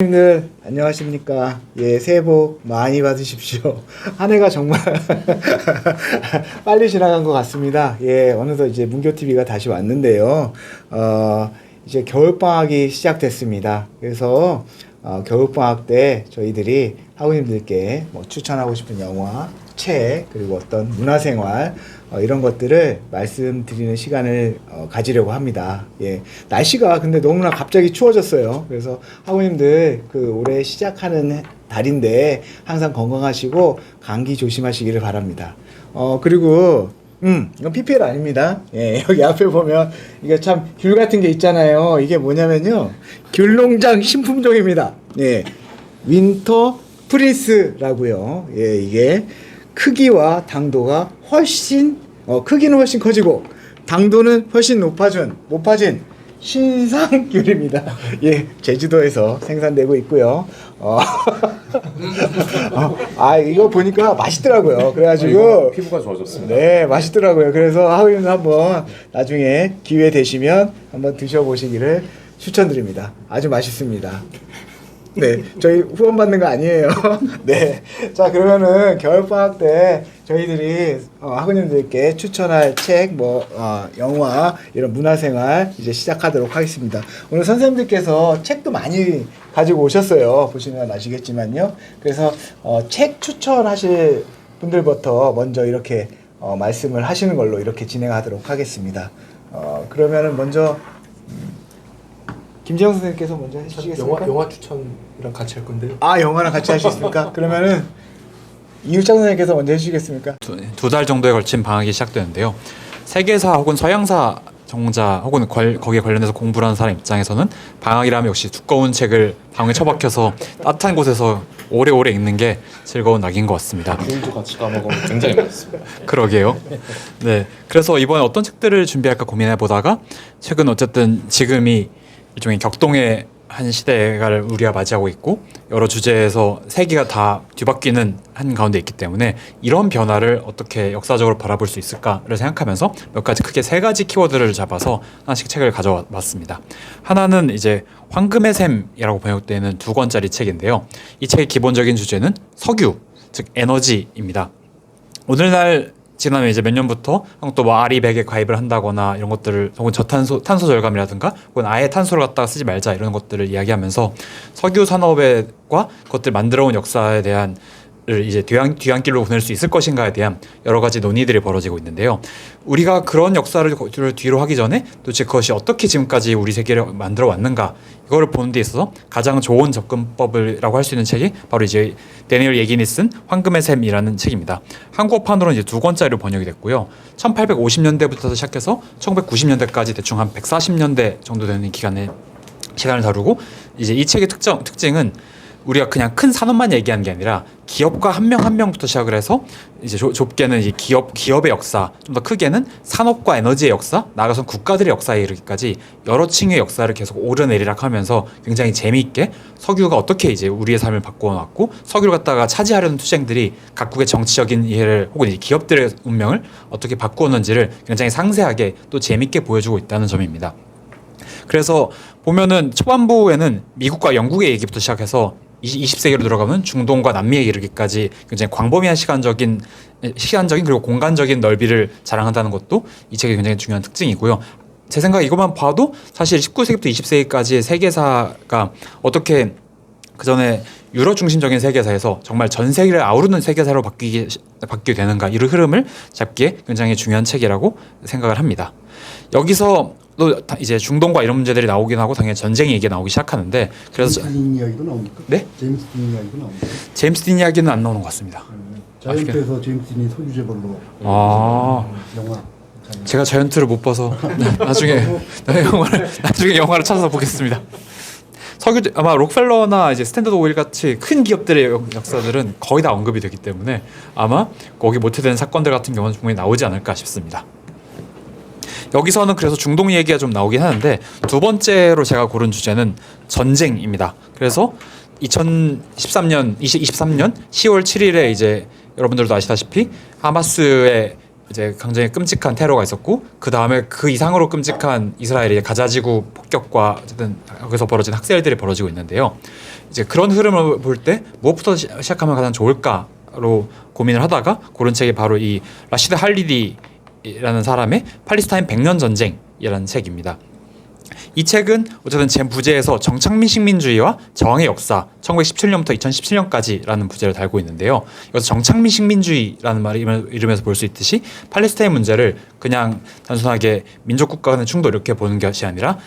님들 안녕하십니까? 예, 새해 복 많이 받으십시오. 한 해가 정말 빨리 지나간 것 같습니다. 예, 어느덧 이제 문교 TV가 다시 왔는데요. 이제 겨울 방학이 시작됐습니다. 그래서 겨울 방학 때 저희들이 학우님들께 뭐 추천하고 싶은 영화, 책, 그리고 어떤 문화생활 이런 것들을 말씀드리는 시간을 가지려고 합니다. 예, 날씨가 근데 너무나 갑자기 추워졌어요. 그래서 학우님들 그 올해 시작하는 달인데 항상 건강하시고 감기 조심하시기를 바랍니다. 그리고 이건 PPL 아닙니다. 예, 여기 앞에 보면 이게 참 귤 같은 게 있잖아요. 이게 뭐냐면요, 귤농장 신품종입니다. 예, 윈터 프린스라고요. 예, 이게 크기와 당도가 훨씬 크기는 훨씬 커지고 당도는 훨씬 높아진 신상귤입니다. 예, 제주도에서 생산되고 있고요. 이거 보니까 맛있더라고요. 그래가지고 피부가 좋아졌습니다. 네, 맛있더라고요. 그래서 하우님도 한번 나중에 기회 되시면 한번 드셔보시기를 추천드립니다. 아주 맛있습니다. 네, 저희 후원 받는 거 아니에요. 네, 자, 그러면은 겨울방학 때 저희들이 학우님들께 추천할 책, 영화, 이런 문화생활 이제 시작하도록 하겠습니다. 오늘 선생님들께서 책도 많이 가지고 오셨어요. 보시면 아시겠지만요. 그래서 책 추천하실 분들부터 먼저 이렇게 말씀을 하시는 걸로 이렇게 진행하도록 하겠습니다. 그러면은 먼저 김재영 선생님께서 먼저 해주시겠습니까? 영화 추천이랑 같이 할 건데요. 영화랑 같이 할 수 있습니까? 그러면은 이유창 선생님께서 먼저 해주시겠습니까? 두 달 정도에 걸친 방학이 시작되는데요. 세계사 혹은 서양사 정자 혹은 거기에 관련해서 공부를 하는 사람 입장에서는 방학이라면 역시 두꺼운 책을 방에 처박혀서 따뜻한 곳에서 오래오래 읽는 게 즐거운 낙인 것 같습니다. 귤도 같이 까먹으면 굉장히 맛있습니다. 그러게요. 네, 그래서 이번에 어떤 책들을 준비할까 고민해 보다가 최근 어쨌든 지금이 일종의 격동의 한 시대를 우리가 맞이하고 있고 여러 주제에서 세계가 다 뒤바뀌는 한 가운데 있기 때문에 이런 변화를 어떻게 역사적으로 바라볼 수 있을까를 생각하면서 몇 가지 크게 세 가지 키워드를 잡아서 하나씩 책을 가져왔습니다. 하나는 이제 황금의 샘이라고 번역되는 2권짜리 책인데요. 이 책의 기본적인 주제는 석유, 즉 에너지입니다. 오늘날 지난해 이제 몇 년부터 또 뭐 아리백에 가입을 한다거나 이런 것들을 혹은 탄소 절감이라든가 혹은 아예 탄소를 갖다가 쓰지 말자 이런 것들을 이야기하면서 석유 산업과 그것들 만들어온 역사에 대한 이제 뒤안길로 보낼 수 있을 것인가에 대한 여러 가지 논의들이 벌어지고 있는데요. 우리가 그런 역사를 뒤로 하기 전에 도대체 그것이 어떻게 지금까지 우리 세계를 만들어 왔는가 이거를 보는 데 있어서 가장 좋은 접근법이라고 할 수 있는 책이 바로 이제 데니얼 예긴이 쓴 황금의 샘이라는 책입니다. 한국어판으로는 이제 2권짜리로 번역이 됐고요. 1850년대부터 시작해서 1990년대까지 대충 한 140년대 정도 되는 시간을 다루고 이제 이 책의 특징은 우리가 그냥 큰 산업만 얘기하는 게 아니라 기업가 한 명 한 명부터 시작을 해서 이제 좁게는 이 기업의 역사, 좀 더 크게는 산업과 에너지의 역사, 나아가서 국가들의 역사에 이르기까지 여러 층의 역사를 계속 오르내리락 하면서 굉장히 재미있게 석유가 어떻게 이제 우리의 삶을 바꿔놨고 석유를 갖다가 차지하려는 투쟁들이 각국의 정치적인 이해를 혹은 이 기업들의 운명을 어떻게 바꾸었는지를 굉장히 상세하게 또 재미있게 보여주고 있다는 점입니다. 그래서 보면은 초반부에는 미국과 영국의 얘기부터 시작해서 20세기로 들어가면 중동과 남미에 이르기까지 굉장히 광범위한 시간적인 그리고 공간적인 넓이를 자랑한다는 것도 이 책의 굉장히 중요한 특징이고요. 제 생각에 이것만 봐도 사실 19세기부터 20세기까지의 세계사가 어떻게 그전에 유럽 중심적인 세계사에서 정말 전 세계를 아우르는 세계사로 바뀌게 되는가 이런 흐름을 잡기에 굉장히 중요한 책이라고 생각을 합니다. 여기서 또 이제 중동과 이런 문제들이 나오긴 하고 당연히 전쟁 얘기가 나오기 시작하는데 그래서 제임스 딘 이야기도 나옵니까? 네? 제임스 딘 이야기도 나옵니까? 제임스 딘 이야기는 안 나오는 것 같습니다. 자이언트에서 제임스 딘이 소유재벌로 영화. 제가 자이언트를 못 봐서 나중에 영화를 찾아서 보겠습니다. 아마 록펠러나 이제 스탠더드 오일 같이 큰 기업들의 역사들은 거의 다 언급이 되기 때문에 아마 거기 모태된 사건들 같은 경우는 분명히 나오지 않을까 싶습니다. 여기서는 그래서 중동 얘기가 좀 나오긴 하는데 두 번째로 제가 고른 주제는 전쟁입니다. 그래서 2023년 10월 7일에 이제 여러분들도 아시다시피 하마스의 이제 굉장히 끔찍한 테러가 있었고 그 다음에 그 이상으로 끔찍한 이스라엘의 가자지구 폭격과 어쨌든 거기서 벌어진 학살들이 벌어지고 있는데요. 이제 그런 흐름을 볼 때 무엇부터 시작하면 가장 좋을까로 고민을 하다가 고른 책이 바로 이 라시드 할리디라는 사람의 팔레스타인 100년 전쟁이라는 책입니다. 이 책은 어쨌든 제 부제에서 정착민 식민주의와 저항의 역사 1917년부터 2017년까지라는 부제를 달고 있는데요. 여기서 정착민 식민주의라는 말을 이름에서 볼 수 있듯이 팔레스타인 문제를 그냥 단순하게 민족 국가 간의 충돌 이렇게 보는 것이 아니라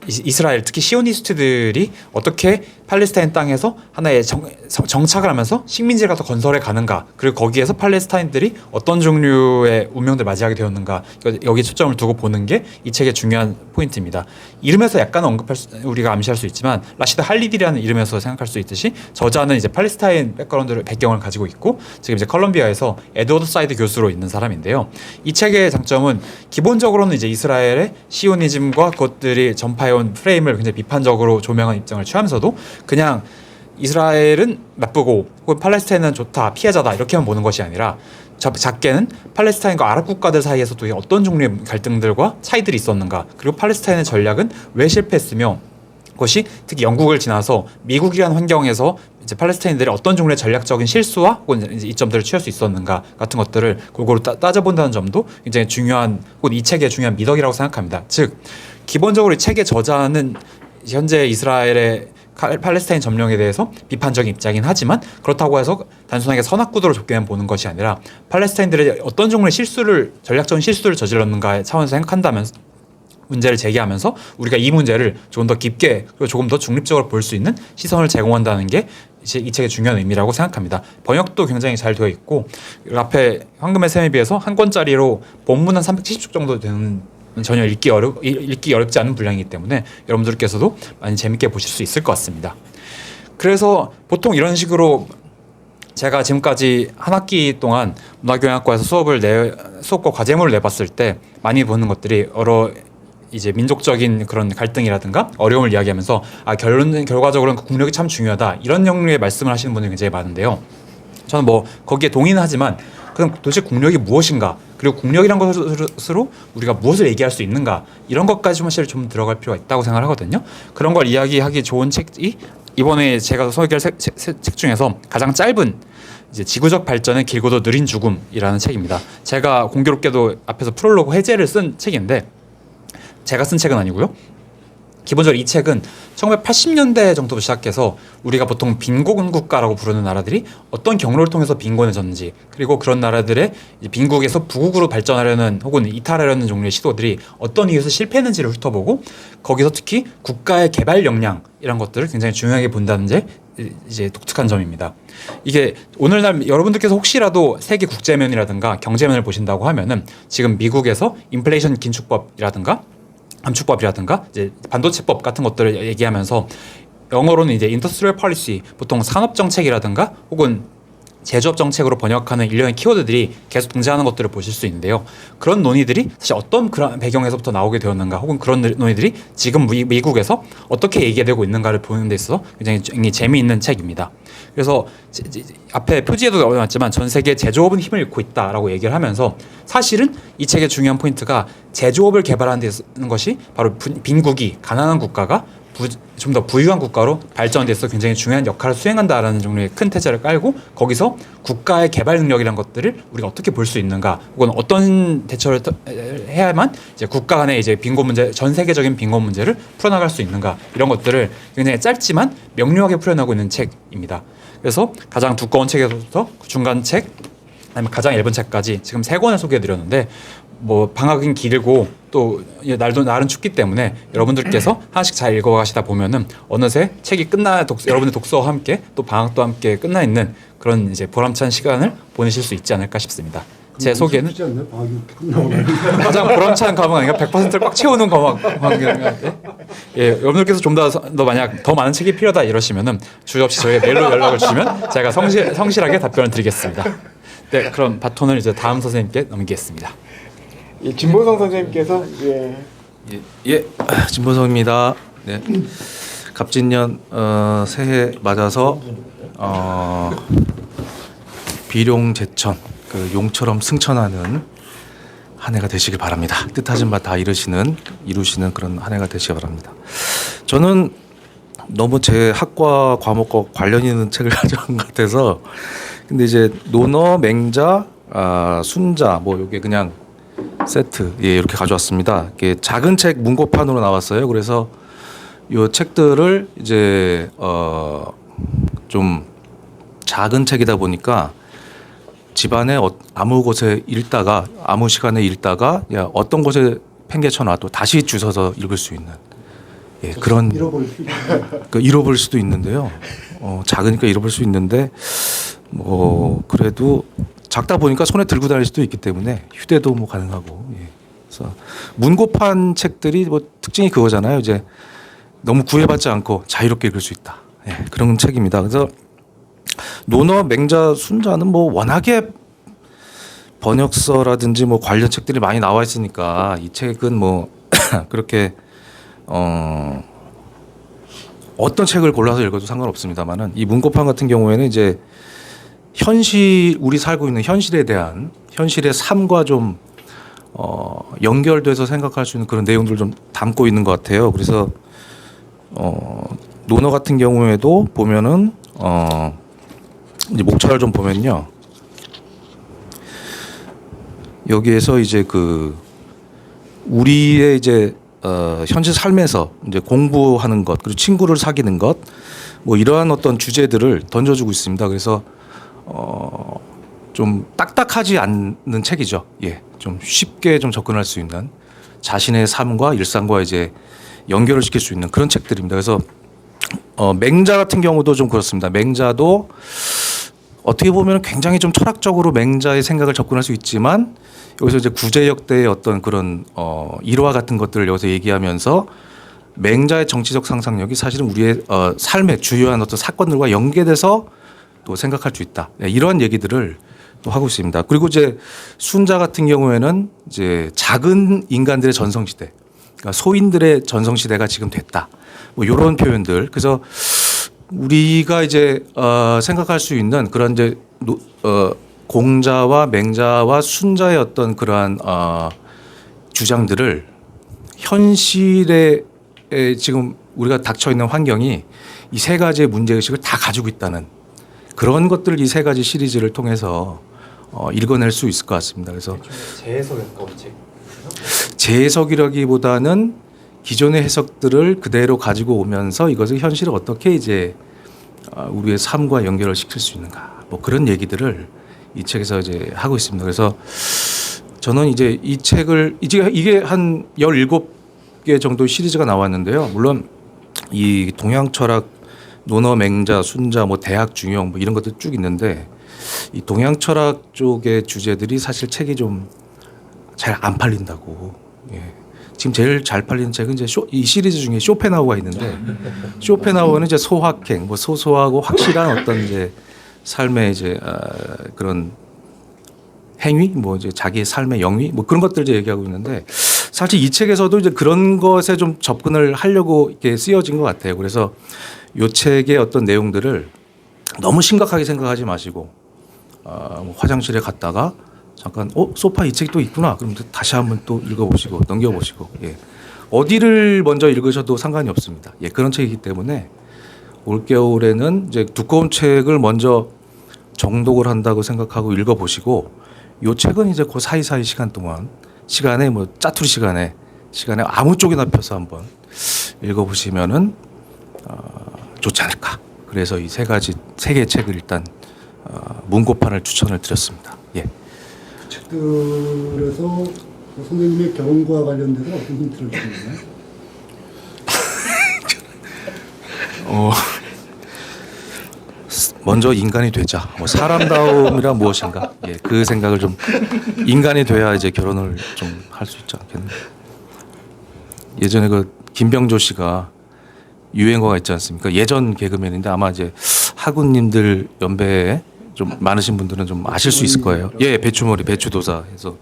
이스라엘 특히 시오니스트들이 어떻게 팔레스타인 땅에서 하나의 정착을 하면서 식민지를 더 건설해 가는가, 그리고 거기에서 팔레스타인들이 어떤 종류의 운명들을 맞이하게 되었는가, 여기에 초점을 두고 보는 게 이 책의 중요한 포인트입니다. 이름에서 약간 우리가 암시할 수 있지만 라시드 할리디라는 이름에서 생각할 수 있듯이 저자는 이제 팔레스타인 백그라운드를 배경을 가지고 있고 지금 이제 컬럼비아에서 에드워드 사이드 교수로 있는 사람인데요. 이 책의 장점은 기본적으로는 이제 이스라엘의 시오니즘과 그것들이 전파해온 프레임을 굉장히 비판적으로 조명한 입장을 취하면서도 그냥 이스라엘은 나쁘고 혹은 팔레스타인은 좋다, 피해자다 이렇게만 보는 것이 아니라 작게는 팔레스타인과 아랍 국가들 사이에서도 어떤 종류의 갈등들과 차이들이 있었는가, 그리고 팔레스타인의 전략은 왜 실패했으며 그것이 특히 영국을 지나서 미국이라는 환경에서 이제 팔레스타인들이 어떤 종류의 전략적인 실수와 혹은 이제 이점들을 취할 수 있었는가 같은 것들을 골고루 따져본다는 점도 굉장히 중요한, 혹은 이 책의 중요한 미덕이라고 생각합니다. 즉 기본적으로 이 책의 저자는 현재 이스라엘의 팔레스타인 점령에 대해서 비판적인 입장이긴 하지만 그렇다고 해서 단순하게 선악구도로 좁게만 보는 것이 아니라 팔레스타인들의 어떤 종류의 전략적인 실수를 저질렀는가의 차원에서 생각한다면 문제를 제기하면서 우리가 이 문제를 조금 더 깊게 그리고 조금 더 중립적으로 볼 수 있는 시선을 제공한다는 게 이 책의 중요한 의미라고 생각합니다. 번역도 굉장히 잘 되어 있고 앞에 황금의 샘에 비해서 한 권짜리로 본문 한 370쪽 정도 되는 전혀 읽기 어렵지 않은 분량이기 때문에 여러분들께서도 많이 재밌게 보실 수 있을 것 같습니다. 그래서 보통 이런 식으로 제가 지금까지 한 학기 동안 문화교양학과에서 수업과 과제물을 내봤을 때 많이 보는 것들이 여러 이제 민족적인 그런 갈등이라든가 어려움을 이야기하면서 결과적으로는 국력이 참 중요하다 이런 종류의 말씀을 하시는 분들이 굉장히 많은데요. 저는 뭐 거기에 동의는 하지만 그럼 도대체 국력이 무엇인가, 그리고 국력이란 것으로 우리가 무엇을 얘기할 수 있는가, 이런 것까지 사실 좀 들어갈 필요가 있다고 생각을 하거든요. 그런 걸 이야기하기 좋은 책이 이번에 제가 소개할 책 중에서 가장 짧은 이제 지구적 발전의 길고도 느린 죽음이라는 책입니다. 제가 공교롭게도 앞에서 프롤로그 해제를 쓴 책인데 제가 쓴 책은 아니고요. 기본적으로 이 책은 1980년대 정도부터 시작해서 우리가 보통 빈곤 국가라고 부르는 나라들이 어떤 경로를 통해서 빈곤해졌는지, 그리고 그런 나라들의 빈국에서 부국으로 발전하려는 혹은 이탈하려는 종류의 시도들이 어떤 이유에서 실패했는지를 훑어보고 거기서 특히 국가의 개발 역량이란 것들을 굉장히 중요하게 본다는 게 이제 독특한 점입니다. 이게 오늘날 여러분들께서 혹시라도 세계 국제면이라든가 경제면을 보신다고 하면은 지금 미국에서 인플레이션 긴축법이라든가 감축법이라든가 이제 반도체법 같은 것들을 얘기하면서 영어로는 이제 인더스트리얼 폴리시, 보통 산업 정책이라든가 혹은 제조업 정책으로 번역하는 일련의 키워드들이 계속 등장하는 것들을 보실 수 있는데요. 그런 논의들이 사실 어떤 그런 배경에서부터 나오게 되었는가, 혹은 그런 논의들이 지금 미국에서 어떻게 얘기되고 있는가를 보는 데 있어서 굉장히 재미있는 책입니다. 그래서 앞에 표지에도 나왔지만 전 세계 제조업은 힘을 잃고 있다라고 얘기를 하면서 사실은 이 책의 중요한 포인트가 제조업을 개발하는 데 쓰는 것이 바로 빈국이, 가난한 국가가 좀 더 부유한 국가로 발전에 대해서 굉장히 중요한 역할을 수행한다라는 종류의 큰 태자를 깔고 거기서 국가의 개발 능력이라는 것들을 우리가 어떻게 볼 수 있는가, 혹은 어떤 대처를 해야만 이제 국가 간의 이제 빈곤 문제, 전 세계적인 빈곤 문제를 풀어나갈 수 있는가, 이런 것들을 굉장히 짧지만 명료하게 풀어나가고 있는 책입니다. 그래서 가장 두꺼운 책에서부터 중간 책, 아니면 가장 얇은 책까지 지금 3권을 소개해드렸는데 뭐 방학은 길고 또 날도 날은 춥기 때문에 여러분들께서 하나씩 잘 읽어가시다 보면은 어느새 책이 여러분의 독서와 함께 또 방학도 함께 끝나 있는 그런 이제 보람찬 시간을 보내실 수 있지 않을까 싶습니다. 제 소개는 가장 보람찬 과목 아닌가? 100%를 꽉 채우는 과목인데, 예, 여러분들께서 좀 더 만약 더 많은 책이 필요하다 이러시면은 주저없이 저희 메일로 연락을 주시면 제가 성실하게 답변을 드리겠습니다. 네, 그럼 바톤을 이제 다음 선생님께 넘기겠습니다. 예, 진보성 선생님께서 진보성입니다. 네. 갑진년 새해 맞아서 비룡제천, 그 용처럼 승천하는 한 해가 되시길 바랍니다. 뜻하신 바 다 이루시는 그런 한 해가 되시길 바랍니다. 저는 너무 제 학과 과목과 관련 있는 책을 가져온 것 같아서 근데 이제 논어, 맹자, 순자 뭐 요게 그냥 세트 이렇게 가져왔습니다. 이게 작은 책 문고판으로 나왔어요. 그래서 요 책들을 이제 좀 작은 책이다 보니까 집안에 아무 곳에 읽다가 아무 시간에 읽다가 어떤 곳에 팽개쳐 놔도 다시 주워서 읽을 수 있는 그런 잃어버릴 수 있는. 잃어버릴 수도 있는데요. 작으니까 잃어버릴 수 있는데 뭐 그래도 작다 보니까 손에 들고 다닐 수도 있기 때문에 휴대도 뭐 가능하고. 그래서 문고판 책들이 뭐 특징이 그거잖아요. 이제 너무 구애받지 않고 자유롭게 읽을 수 있다. 그런 책입니다. 그래서 논어, 맹자, 순자는 뭐 워낙에 번역서라든지 뭐 관련 책들이 많이 나와 있으니까 이 책은 뭐 그렇게 어떤 책을 골라서 읽어도 상관없습니다만은 이 문고판 같은 경우에는 이제 우리 살고 있는 현실에 대한 현실의 삶과 좀 연결돼서 생각할 수 있는 그런 내용들을 좀 담고 있는 것 같아요. 그래서 논어 같은 경우에도 보면은 이제 목차를 좀 보면요. 여기에서 이제 그 우리의 이제 현실 삶에서 이제 공부하는 것 그리고 친구를 사귀는 것 뭐 이러한 어떤 주제들을 던져주고 있습니다. 그래서 좀 딱딱하지 않는 책이죠. 좀 쉽게 좀 접근할 수 있는 자신의 삶과 일상과 이제 연결을 시킬 수 있는 그런 책들입니다. 그래서 맹자 같은 경우도 좀 그렇습니다. 맹자도 어떻게 보면 굉장히 좀 철학적으로 맹자의 생각을 접근할 수 있지만 여기서 이제 구제역대의 어떤 그런 일화 같은 것들을 여기서 얘기하면서 맹자의 정치적 상상력이 사실은 우리의 삶의 주요한 어떤 사건들과 연계돼서 또 생각할 수 있다. 이러한 얘기들을 또 하고 있습니다. 그리고 이제 순자 같은 경우에는 이제 작은 인간들의 전성시대, 그러니까 소인들의 전성시대가 지금 됐다. 뭐 이런 표현들. 그래서 우리가 이제 생각할 수 있는 그런 이제 공자와 맹자와 순자의 어떤 그러한 주장들을 현실에 지금 우리가 닥쳐 있는 환경이 이 세 가지의 문제 의식을 다 가지고 있다는 그런 것들을 이 세 가지 시리즈를 통해서 읽어낼 수 있을 것 같습니다. 그래서 재해석에 가까운 책. 재해석이라기보다는 기존의 해석들을 그대로 가지고 오면서 이것을 현실에 어떻게 이제 우리의 삶과 연결을 시킬 수 있는가 뭐 그런 얘기들을 이 책에서 이제 하고 있습니다. 그래서 저는 이제 이 책을 이게 한 17개 정도 시리즈가 나왔는데요. 물론 이 동양 철학 논어, 맹자, 순자, 뭐 대학 중용 뭐 이런 것들 쭉 있는데 이 동양 철학 쪽의 주제들이 사실 책이 좀 잘 안 팔린다고. 지금 제일 잘 팔리는 책은 이제 이 시리즈 중에 쇼펜하우어가 있는데 쇼펜하우어는 이제 소확행, 뭐 소소하고 확실한 어떤 이제 삶의 이제 그런 행위, 뭐 이제 자기의 삶의 영위, 뭐 그런 것들 이제 얘기하고 있는데 사실 이 책에서도 이제 그런 것에 좀 접근을 하려고 이렇게 쓰여진 것 같아요. 그래서 이 책의 어떤 내용들을 너무 심각하게 생각하지 마시고 뭐 화장실에 갔다가 잠깐 소파 이 책이 또 있구나. 그럼 다시 한번 또 읽어보시고 넘겨보시고 어디를 먼저 읽으셔도 상관이 없습니다. 그런 책이기 때문에 올겨울에는 이제 두꺼운 책을 먼저 정독을 한다고 생각하고 읽어보시고 이 책은 이제 그 사이사이 시간에 뭐 짜투리 시간에 아무 쪽이나 펴서 한번 읽어보시면은 좋지 않을까. 그래서 이 세 개의 책을 일단 문고판을 추천을 드렸습니다. 책들에서 선생님의 결혼과 관련돼서 어떤 힌트를 주시나요? 먼저 인간이 되자. 뭐 사람다움이란 무엇인가? 그 생각을 좀 인간이 돼야 이제 결혼을 좀 할 수 있지 않겠나. 예전에 그 김병조 씨가 유행어가 있지 않습니까? 예전 개그맨인데 아마 이제 학우님들 연배에 좀 많으신 분들은 좀 아실 수 있을 거예요. 배추머리, 배추도사 해서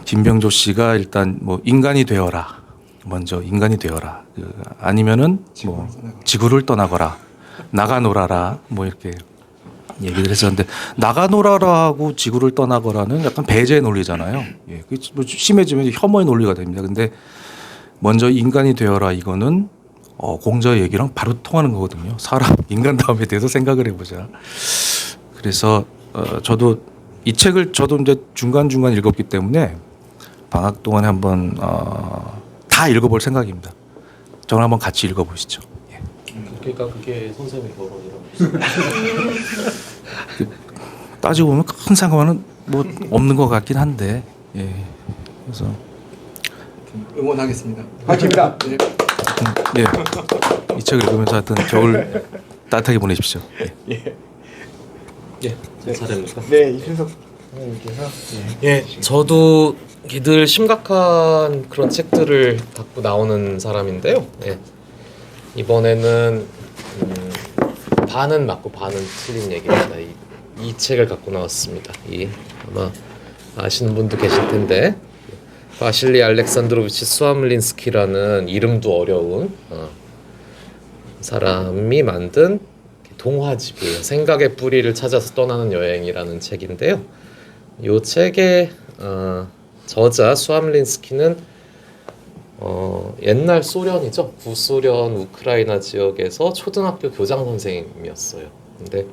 김병조 씨가 일단 뭐 인간이 되어라. 먼저 인간이 되어라. 아니면은 뭐 지구를 떠나거라. 나가 놀아라. 뭐 이렇게 얘기를 했었는데 나가노라라고 지구를 떠나거라는 약간 배제 논리잖아요. 예, 그게 뭐 심해지면 혐오의 논리가 됩니다. 근데 먼저 인간이 되어라 이거는 공자의 얘기랑 바로 통하는 거거든요. 사람 인간 다음에 대해서 생각을 해보자. 그래서 저도 이 책을 저도 이제 중간 읽었기 때문에 방학 동안에 한번 다 읽어볼 생각입니다. 저랑 한번 같이 읽어보시죠. 예. 그러니까 그게 선생님의 결혼이라고. 따지고 보면 큰 상관은 뭐 없는 것 같긴 한데, 예. 그래서 응원하겠습니다. 화이팅입니다. 예. 이 책을 읽으면서 하여튼 겨울 따뜻하게 보내십시오. 예. 제 차례입니까? 네, 이준석 선생님께서 예, 저도 늘 심각한 그런 책들을 갖고 나오는 사람인데요. 예. 이번에는 반은 맞고 반은 틀린 얘기입니다. 이 책을 갖고 나왔습니다. 아마 아시는 분도 계실 텐데 바실리 알렉산드로비치 수암린스키라는 이름도 어려운 사람이 만든 동화집이에요. 생각의 뿌리를 찾아서 떠나는 여행이라는 책인데요. 이 책의 저자 수암린스키는 옛날 소련이죠. 구소련 우크라이나 지역에서 초등학교 교장 선생님이었어요. 근데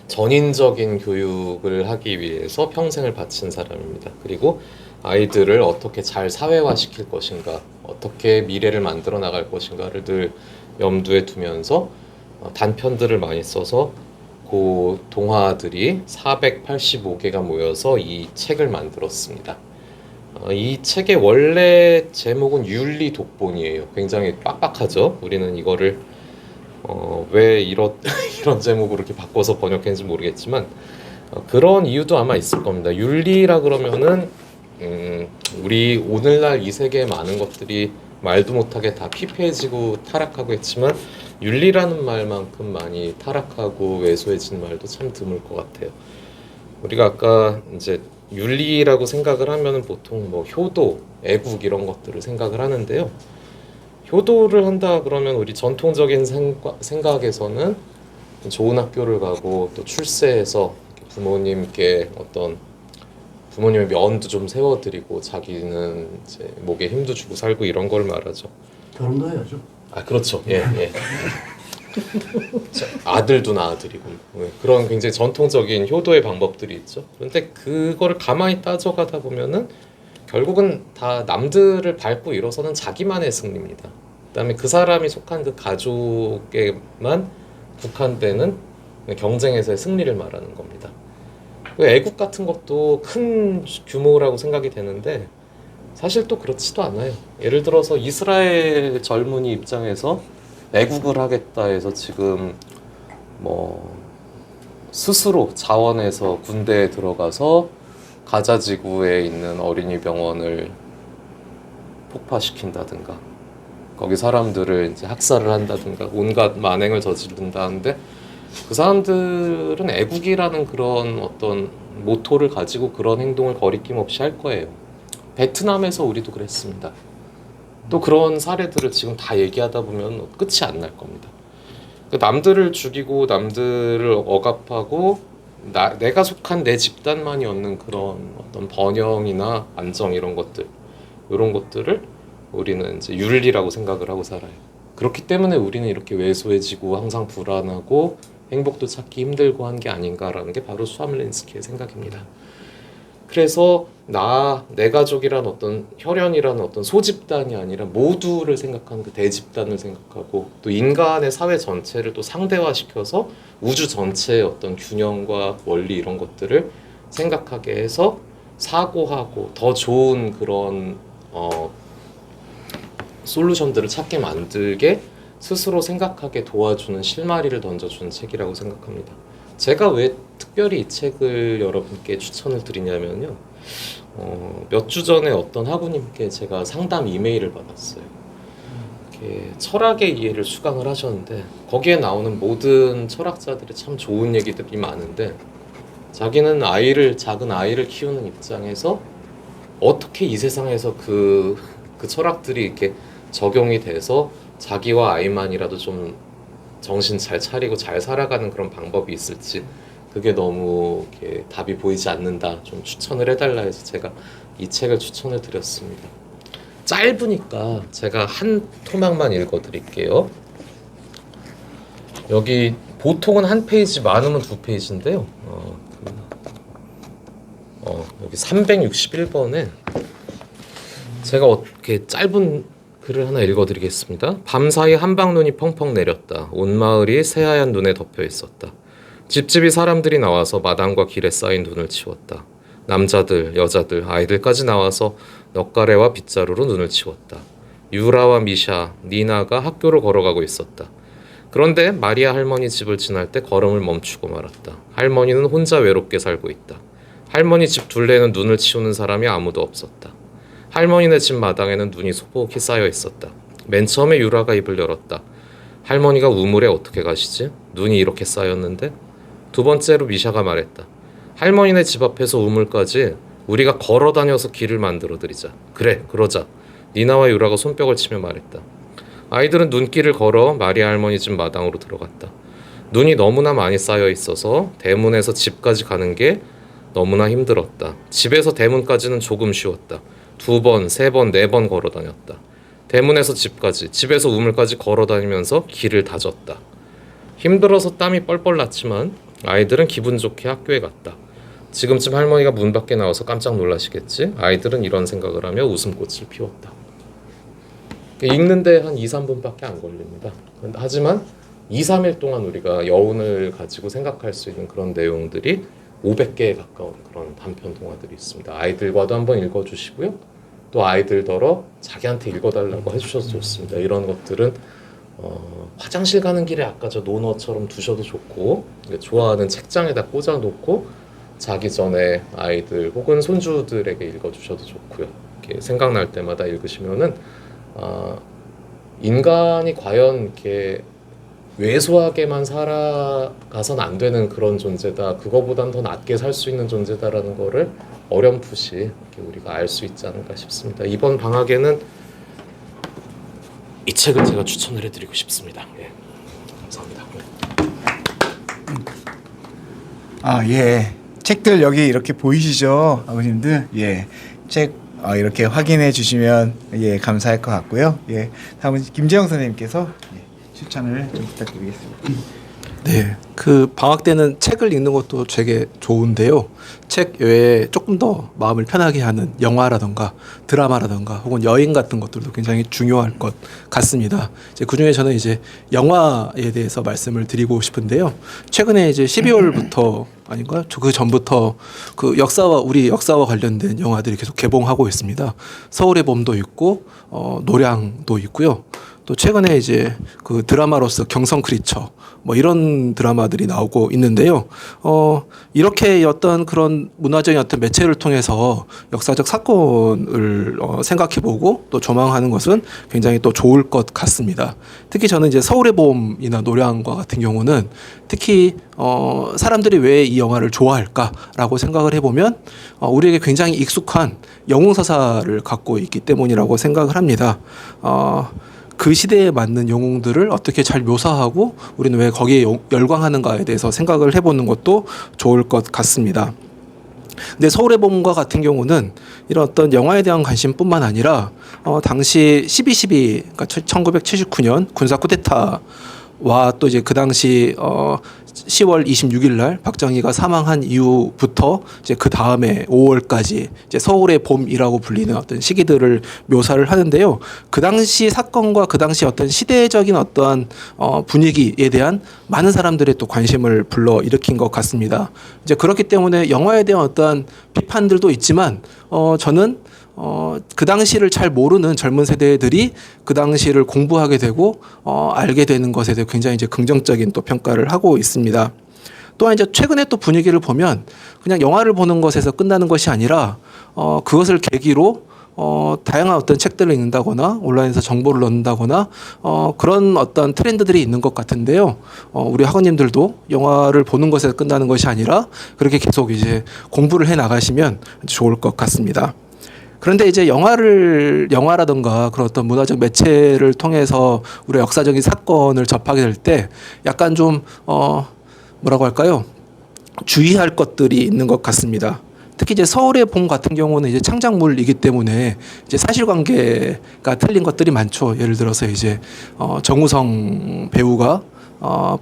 전인적인 교육을 하기 위해서 평생을 바친 사람입니다. 그리고 아이들을 어떻게 잘 사회화시킬 것인가, 어떻게 미래를 만들어 나갈 것인가를 늘 염두에 두면서 단편들을 많이 써서 그 동화들이 485개가 모여서 이 책을 만들었습니다. 이 책의 원래 제목은 윤리 독본이에요. 굉장히 빡빡하죠. 우리는 이거를 왜 이런 제목으로 이렇게 바꿔서 번역했는지 모르겠지만 그런 이유도 아마 있을 겁니다. 윤리라 그러면은 우리 오늘날 이 세계의 많은 것들이 말도 못하게 다 피폐해지고 타락하고 했지만 윤리라는 말만큼 많이 타락하고 왜소해진 말도 참 드물 것 같아요. 우리가 아까 이제 윤리라고 생각을 하면은 보통 뭐 효도, 애국 이런 것들을 생각을 하는데요. 효도를 한다 그러면 우리 전통적인 생각에서는 좋은 학교를 가고 또 출세해서 부모님께 어떤 부모님의 면도 좀 세워드리고 자기는 이제 목에 힘도 주고 살고 이런 걸 말하죠. 결혼도 해야죠. 아 그렇죠. 예. 아들도 낳아드리고 그런 굉장히 전통적인 효도의 방법들이 있죠. 그런데 그거를 가만히 따져가다 보면은 결국은 다 남들을 밟고 일어서는 자기만의 승리입니다. 그다음에 그 사람이 속한 그 가족에만 국한되는 경쟁에서의 승리를 말하는 겁니다. 그 애국 같은 것도 큰 규모라고 생각이 되는데 사실 또 그렇지도 않아요. 예를 들어서 이스라엘 젊은이 입장에서 애국을 하겠다 해서 지금 뭐 스스로 자원해서 군대에 들어가서 가자 지구에 있는 어린이 병원을 폭파시킨다든가 거기 사람들을 이제 학살을 한다든가 온갖 만행을 저지른다는데 그 사람들은 애국이라는 그런 어떤 모토를 가지고 그런 행동을 거리낌 없이 할 거예요. 베트남에서 우리도 그랬습니다. 또 그런 사례들을 지금 다 얘기하다 보면 끝이 안 날 겁니다. 남들을 죽이고 남들을 억압하고 내가 속한 내 집단만이 얻는 그런 어떤 번영이나 안정 이런 것들을 우리는 이제 윤리라고 생각을 하고 살아요. 그렇기 때문에 우리는 이렇게 왜소해지고 항상 불안하고 행복도 찾기 힘들고 한 게 아닌가라는 게 바로 수암린스키의 생각입니다. 그래서 내 가족이란 어떤 혈연이라는 어떤 소집단이 아니라 모두를 생각하는 그 대집단을 생각하고 또 인간의 사회 전체를 또 상대화시켜서 우주 전체의 어떤 균형과 원리 이런 것들을 생각하게 해서 사고하고 더 좋은 그런 솔루션들을 찾게 만들게 스스로 생각하게 도와주는 실마리를 던져주는 책이라고 생각합니다. 제가 왜 특별히 이 책을 여러분께 추천을 드리냐면요. 몇 주 전에 어떤 학우님께 제가 상담 이메일을 받았어요. 이렇게 철학의 이해를 수강을 하셨는데 거기에 나오는 모든 철학자들의 참 좋은 얘기들이 많은데 자기는 작은 아이를 키우는 입장에서 어떻게 이 세상에서 그 철학들이 이렇게 적용이 돼서 자기와 아이만이라도 좀 정신 잘 차리고 잘 살아가는 그런 방법이 있을지 그게 너무 이렇게 답이 보이지 않는다. 좀 추천을 해달라 해서 제가 이 책을 추천을 드렸습니다. 짧으니까 제가 한 토막만 읽어드릴게요. 여기 보통은 한 페이지, 많으면 두 페이지인데요. 여기 361번에 제가 어떻게 짧은 글을 하나 읽어드리겠습니다. 밤사이 한방눈이 펑펑 내렸다. 온 마을이 새하얀 눈에 덮여 있었다. 집집이 사람들이 나와서 마당과 길에 쌓인 눈을 치웠다. 남자들, 여자들, 아이들까지 나와서 넉가래와 빗자루로 눈을 치웠다. 유라와 미샤, 니나가 학교를 걸어가고 있었다. 그런데 마리아 할머니 집을 지날 때 걸음을 멈추고 말았다. 할머니는 혼자 외롭게 살고 있다. 할머니 집 둘레에는 눈을 치우는 사람이 아무도 없었다. 할머니네 집 마당에는 눈이 소복히 쌓여 있었다. 맨 처음에 유라가 입을 열었다. 할머니가 우물에 어떻게 가시지? 눈이 이렇게 쌓였는데? 두 번째로 미샤가 말했다. 할머니네 집 앞에서 우물까지 우리가 걸어 다녀서 길을 만들어 드리자. 그래, 그러자. 니나와 유라가 손뼉을 치며 말했다. 아이들은 눈길을 걸어 마리아 할머니 집 마당으로 들어갔다. 눈이 너무나 많이 쌓여 있어서 대문에서 집까지 가는 게 너무나 힘들었다. 집에서 대문까지는 조금 쉬웠다. 2번, 3번, 4번 걸어 다녔다. 대문에서 집까지, 집에서 우물까지 걸어 다니면서 길을 다졌다. 힘들어서 땀이 뻘뻘 났지만 아이들은 기분 좋게 학교에 갔다. 지금쯤 할머니가 문 밖에 나와서 깜짝 놀라시겠지? 아이들은 이런 생각을 하며 웃음꽃을 피웠다. 읽는데 한 2, 3분밖에 안 걸립니다. 하지만 2, 3일 동안 우리가 여운을 가지고 생각할 수 있는 그런 내용들이 500개에 가까운 그런 단편 동화들이 있습니다. 아이들과도 한번 읽어주시고요. 또 아이들더러 자기한테 읽어달라고 해주셔도 좋습니다. 이런 것들은 화장실 가는 길에 아까 저 노너처럼 두셔도 좋고 좋아하는 책장에다 꽂아놓고 자기 전에 아이들 혹은 손주들에게 읽어주셔도 좋고요. 이렇게 생각날 때마다 읽으시면은 인간이 과연 이렇게 왜소하게만 살아가선 안 되는 그런 존재다. 그거보단 더 낮게 살 수 있는 존재다라는 거를 어렴풋이 이렇게 우리가 알 수 있지 않을까 싶습니다. 이번 방학에는 이 책을 제가 추천을 해드리고 싶습니다. 예, 감사합니다. 예. 책들 여기 이렇게 보이시죠, 아버님들? 예. 책 이렇게 확인해 주시면 감사할 것 같고요. 예. 다음은 김재영 선생님께서 추천을 좀 부탁드리겠습니다. 네, 그 방학 때는 책을 읽는 것도 되게 좋은데요. 책 외에 조금 더 마음을 편하게 하는 영화라던가 드라마라던가 혹은 여행 같은 것들도 굉장히 중요할 것 같습니다. 이제 그 중에 저는 이제 영화에 대해서 말씀을 드리고 싶은데요. 최근에 이제 12월부터 아닌가? 그 전부터 그 우리 역사와 관련된 영화들이 계속 개봉하고 있습니다. 서울의 봄도 있고 노량도 있고요. 또 최근에 이제 그 드라마로서 경성 크리처 뭐 이런 드라마들이 나오고 있는데요. 이렇게 어떤 그런 문화적인 어떤 매체를 통해서 역사적 사건을 생각해보고 또 조망하는 것은 굉장히 또 좋을 것 같습니다. 특히 저는 이제 서울의 봄이나 노량과 같은 경우는 특히 사람들이 왜 이 영화를 좋아할까라고 생각을 해보면 우리에게 굉장히 익숙한 영웅서사를 갖고 있기 때문이라고 생각을 합니다. 그 시대에 맞는 영웅들을 어떻게 잘 묘사하고 우리는 왜 거기에 열광하는가에 대해서 생각을 해보는 것도 좋을 것 같습니다. 근데 서울의 봄과 같은 경우는 이런 어떤 영화에 대한 관심뿐만 아니라 당시 12.12, 그러니까 1979년 군사 쿠데타와 또 이제 그 당시 10월 26일 날 박정희가 사망한 이후부터 이제 그 다음에 5월까지 이제 서울의 봄이라고 불리는 어떤 시기들을 묘사를 하는데요. 그 당시 사건과 그 당시 어떤 시대적인 어떠한 분위기에 대한 많은 사람들의 또 관심을 불러 일으킨 것 같습니다. 이제 그렇기 때문에 영화에 대한 어떠한 비판들도 있지만 저는 그 당시를 잘 모르는 젊은 세대들이 그 당시를 공부하게 되고 알게 되는 것에 대해 굉장히 이제 긍정적인 또 평가를 하고 있습니다. 또한 이제 최근에 또 분위기를 보면 그냥 영화를 보는 것에서 끝나는 것이 아니라 그것을 계기로 다양한 어떤 책들을 읽는다거나 온라인에서 정보를 얻는다거나 그런 어떤 트렌드들이 있는 것 같은데요. 우리 학원님들도 영화를 보는 것에서 끝나는 것이 아니라 그렇게 계속 이제 공부를 해 나가시면 좋을 것 같습니다. 그런데 이제 영화라든가 그런 어떤 문화적 매체를 통해서 우리가 역사적인 사건을 접하게 될 때 약간 좀 뭐라고 할까요? 주의할 것들이 있는 것 같습니다. 특히 이제 서울의 봄 같은 경우는 이제 창작물이기 때문에 이제 사실관계가 틀린 것들이 많죠. 예를 들어서 이제 정우성 배우가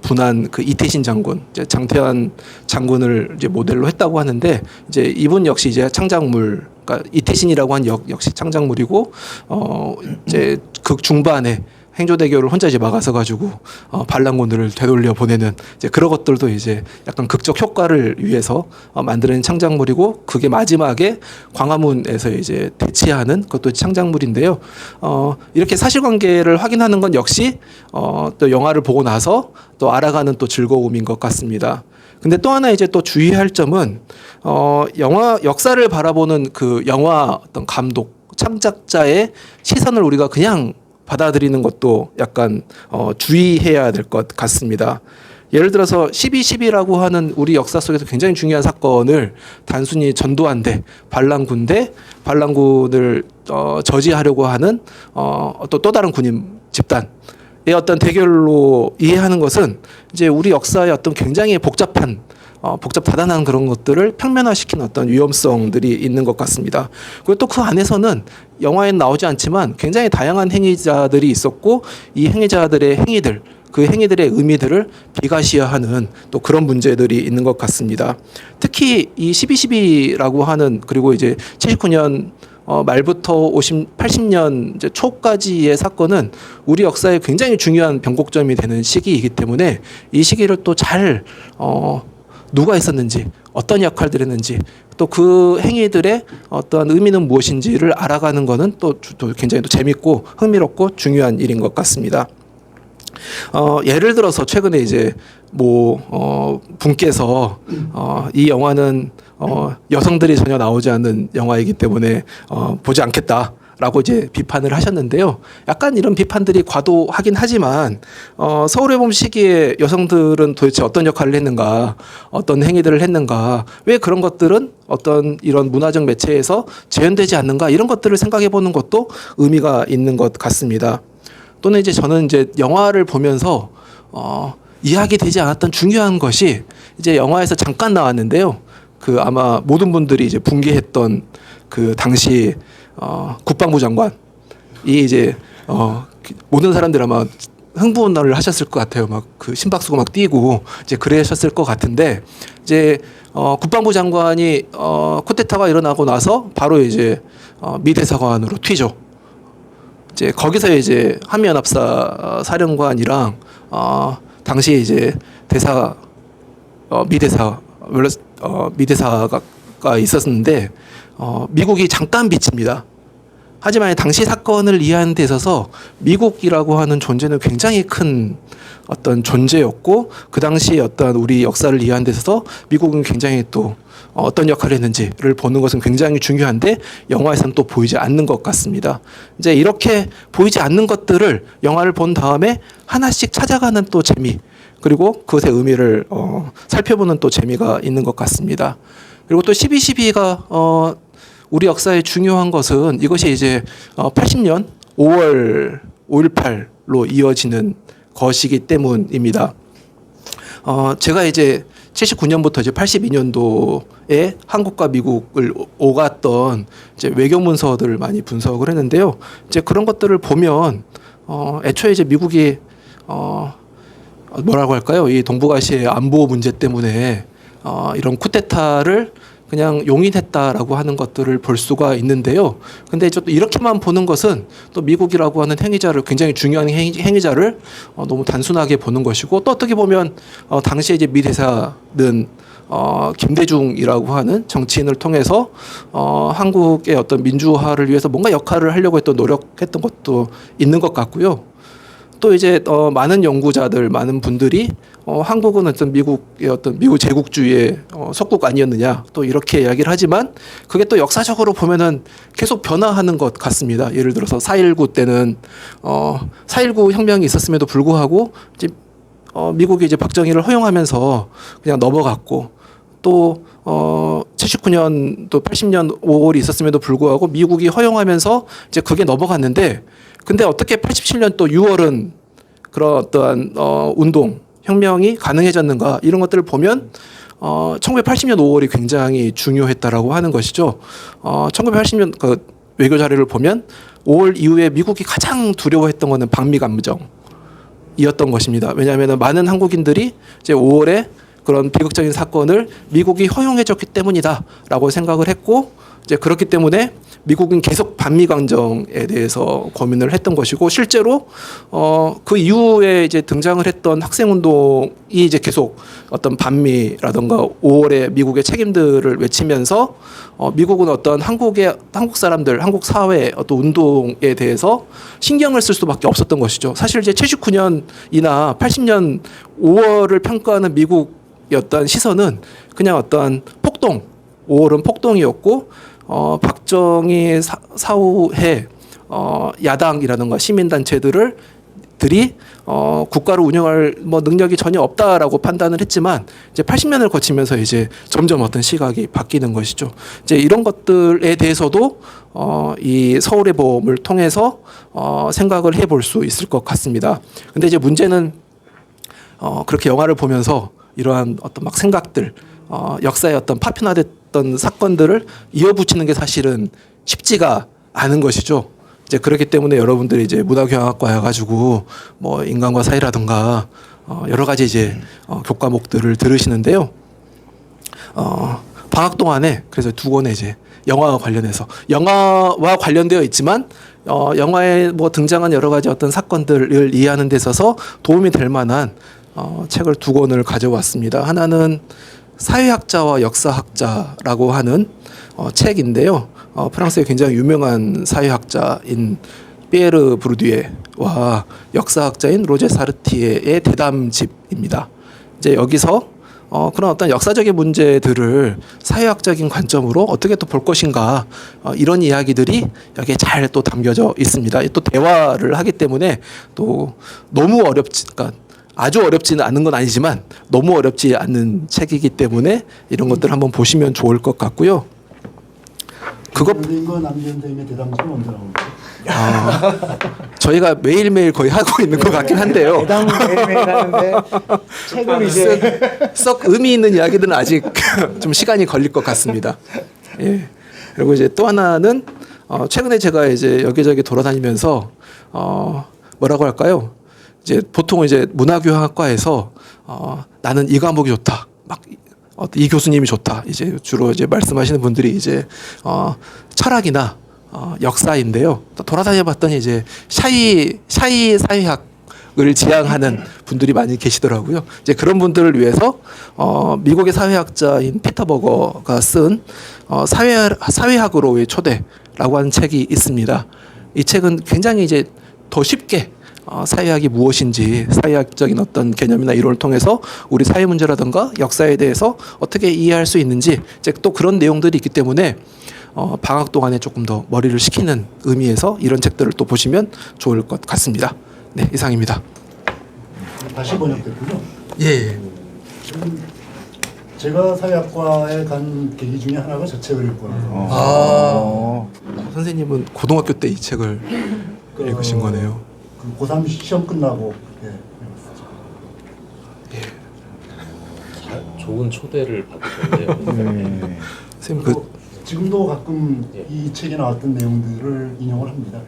분한 그 이태신 장군, 이제 장태환 장군을 이제 모델로 했다고 하는데 이제 이분 역시 이제 창작물, 그러니까 이태신이라고 한 역시 창작물이고 이제 극 중반에 행조대교를 혼자 이제 막아서 가지고 반란군들을 되돌려 보내는 이제 그런 것들도 이제 약간 극적 효과를 위해서 만드는 창작물이고 그게 마지막에 광화문에서 이제 대치하는 그것도 창작물인데요. 이렇게 사실관계를 확인하는 건 역시 또 영화를 보고 나서 또 알아가는 또 즐거움인 것 같습니다. 근데 또 하나 이제 또 주의할 점은 영화 역사를 바라보는 그 영화 어떤 감독 창작자의 시선을 우리가 그냥 받아들이는 것도 약간 주의해야 될 것 같습니다. 예를 들어서 12.12라고 하는 우리 역사 속에서 굉장히 중요한 사건을 단순히 전두환대 반란군대 반란군을 저지하려고 하는 또 다른 군인 집단의 어떤 대결로 이해하는 것은 이제 우리 역사의 어떤 굉장히 복잡다단한 그런 것들을 평면화시키는 어떤 위험성들이 있는 것 같습니다. 그리고 또 그 안에서는 영화에는 나오지 않지만 굉장히 다양한 행위자들이 있었고 이 행위자들의 행위들, 그 행위들의 의미들을 비가시화하는 또 그런 문제들이 있는 것 같습니다. 특히 이 12.12라고 하는 그리고 이제 79년 말부터 80년 이제 초까지의 사건은 우리 역사에 굉장히 중요한 변곡점이 되는 시기이기 때문에 이 시기를 또 잘 누가 있었는지 어떤 역할들을 했는지 또 그 행위들의 어떠한 의미는 무엇인지를 알아가는 것은 또 굉장히 또 재밌고 흥미롭고 중요한 일인 것 같습니다. 예를 들어서 최근에 이제 분께서 이 영화는 여성들이 전혀 나오지 않는 영화이기 때문에 보지 않겠다라고 이제 비판을 하셨는데요. 약간 이런 비판들이 과도하긴 하지만 서울의 봄 시기에 여성들은 도대체 어떤 역할을 했는가, 어떤 행위들을 했는가, 왜 그런 것들은 어떤 이런 문화적 매체에서 재현되지 않는가 이런 것들을 생각해 보는 것도 의미가 있는 것 같습니다. 또는 이제 저는 이제 영화를 보면서 이야기되지 않았던 중요한 것이 이제 영화에서 잠깐 나왔는데요. 그 아마 모든 분들이 이제 붕괴했던 그 당시 국방부 장관이 이제 모든 사람들 아마 흥분을 하셨을 것 같아요. 막 그 심박수가 막 뛰고 이제 그러셨을 것 같은데 이제 국방부 장관이 쿠데타가 일어나고 나서 바로 이제 미 대사관으로 튀죠. 이제 거기서 이제 한미연합사 사령관이랑 당시에 이제 미대사가 있었는데 미국이 잠깐 비칩니다. 하지만 당시 사건을 이해하는 데 있어서 미국이라고 하는 존재는 굉장히 큰 어떤 존재였고 그 당시 어떤 우리 역사를 이해하는 데 있어서 미국은 굉장히 또 어떤 역할을 했는지를 보는 것은 굉장히 중요한데 영화에서는 또 보이지 않는 것 같습니다. 이제 이렇게 보이지 않는 것들을 영화를 본 다음에 하나씩 찾아가는 또 재미 그리고 그것의 의미를 살펴보는 또 재미가 있는 것 같습니다. 그리고 또 12.12가 우리 역사에 중요한 것은 이것이 이제 80년 5월 5.18로 이어지는 것이기 때문입니다. 제가 이제 79년부터 이제 82년도에 한국과 미국을 오갔던 이제 외교 문서들을 많이 분석을 했는데요. 이제 그런 것들을 보면 애초에 이제 미국이 뭐라고 할까요? 이 동북아시아의 안보 문제 때문에 이런 쿠데타를 그냥 용인했다라고 하는 것들을 볼 수가 있는데요. 근데 또 이렇게만 보는 것은 또 미국이라고 하는 행위자를 굉장히 중요한 행위자를 너무 단순하게 보는 것이고 또 어떻게 보면 당시에 이제 미 대사는 김대중이라고 하는 정치인을 통해서 한국의 어떤 민주화를 위해서 뭔가 역할을 하려고 했던 노력했던 것도 있는 것 같고요. 또 이제 많은 연구자들, 많은 분들이 한국은 어떤 미국의 어떤 미국 제국주의의 속국 아니었느냐 또 이렇게 이야기를 하지만 그게 또 역사적으로 보면은 계속 변화하는 것 같습니다. 예를 들어서 4.19 때는 4.19 혁명이 있었음에도 불구하고 이제 미국이 이제 박정희를 허용하면서 그냥 넘어갔고 또 79년 또 80년 5월이 있었음에도 불구하고 미국이 허용하면서 이제 그게 넘어갔는데 근데 어떻게 87년 또 6월은 그런 어떠한 운동 혁명이 가능해졌는가 이런 것들을 보면 1980년 5월이 굉장히 중요했다라고 하는 것이죠. 1980년 그 외교 자료를 보면 5월 이후에 미국이 가장 두려워했던 것은 방미 감정이었던 것입니다. 왜냐하면 많은 한국인들이 이제 5월에 그런 비극적인 사건을 미국이 허용해줬기 때문이다라고 생각을 했고 이제 그렇기 때문에 미국은 계속 반미 감정에 대해서 고민을 했던 것이고 실제로 그 이후에 이제 등장을 했던 학생 운동이 이제 계속 어떤 반미라던가 5월에 미국의 책임들을 외치면서 미국은 어떤 한국 사람들, 한국 사회 어떤 운동에 대해서 신경을 쓸 수밖에 없었던 것이죠. 사실 이제 79년이나 80년 5월을 평가하는 미국의 어떤 시선은 그냥 어떤 폭동, 5월은 폭동이었고 박정희 사후에 야당이라든가 시민단체들이 국가를 운영할 뭐 능력이 전혀 없다라고 판단을 했지만 이제 80년을 거치면서 이제 점점 어떤 시각이 바뀌는 것이죠. 이제 이런 것들에 대해서도 이 서울의 봄을 통해서 생각을 해볼 수 있을 것 같습니다. 근데 이제 문제는 그렇게 영화를 보면서 이러한 어떤 막 생각들 역사의 어떤 파편화됐던 사건들을 이어붙이는 게 사실은 쉽지가 않은 것이죠. 이제 그렇기 때문에 여러분들이 이제 문화교양학과에 가지고 뭐 인간과 사회라든가 여러 가지 이제 교과목들을 들으시는데요. 방학 동안에 그래서 두 권의 이제 영화와 관련해서 영화와 관련되어 있지만 영화에 뭐 등장한 여러 가지 어떤 사건들을 이해하는 데 있어서 도움이 될 만한 책을 두 권을 가져왔습니다. 하나는 사회학자와 역사학자라고 하는 책인데요. 프랑스의 굉장히 유명한 사회학자인 피에르 브루디에와 역사학자인 로제 사르티에의 대담집입니다. 이제 여기서 그런 어떤 역사적인 문제들을 사회학적인 관점으로 어떻게 또 볼 것인가 이런 이야기들이 여기에 잘 또 담겨져 있습니다. 또 대화를 하기 때문에 또 너무 그러니까 아주 어렵지는 않은 건 아니지만 너무 어렵지 않는 책이기 때문에 이런 것들 한번 보시면 좋을 것 같고요. 선생님과 남기현 선생님의 대담집은 언제 나오는 거예요? 저희가 매일매일 거의 하고 있는 것 같긴 한데요. 대담 매일매일 하는데 책을 이제 썩 의미 있는 이야기들은 아직 좀 시간이 걸릴 것 같습니다. 예. 그리고 이제 또 하나는 최근에 제가 이제 여기저기 돌아다니면서 뭐라고 할까요? 이제 보통 이제 문화교양학과에서 나는 이 과목이 좋다. 막 이 교수님이 좋다. 이제 주로 이제 말씀하시는 분들이 이제 철학이나 역사인데요. 또 돌아다녀 봤더니 이제 샤이 사회학을 지향하는 분들이 많이 계시더라고요. 이제 그런 분들을 위해서 미국의 사회학자인 피터 버거가 쓴 사회학으로의 초대라고 하는 책이 있습니다. 이 책은 굉장히 이제 더 쉽게 사회학이 무엇인지 사회학적인 어떤 개념이나 이론을 통해서 우리 사회 문제라든가 역사에 대해서 어떻게 이해할 수 있는지 이제 또 그런 내용들이 있기 때문에 방학 동안에 조금 더 머리를 식히는 의미에서 이런 책들을 또 보시면 좋을 것 같습니다. 네, 이상입니다. 다시 번역됐군요. 예. 제가 사회학과에 간 계기 중에 하나가 저 책을 읽고 나서 선생님은 고등학교 때 이 책을 읽으신 거네요. 그 고3 시험 끝나고 좋은 초대를 받으셨네요. 선생님 지금도 가끔 이 책에 나왔던 내용들을 인용을 합니다.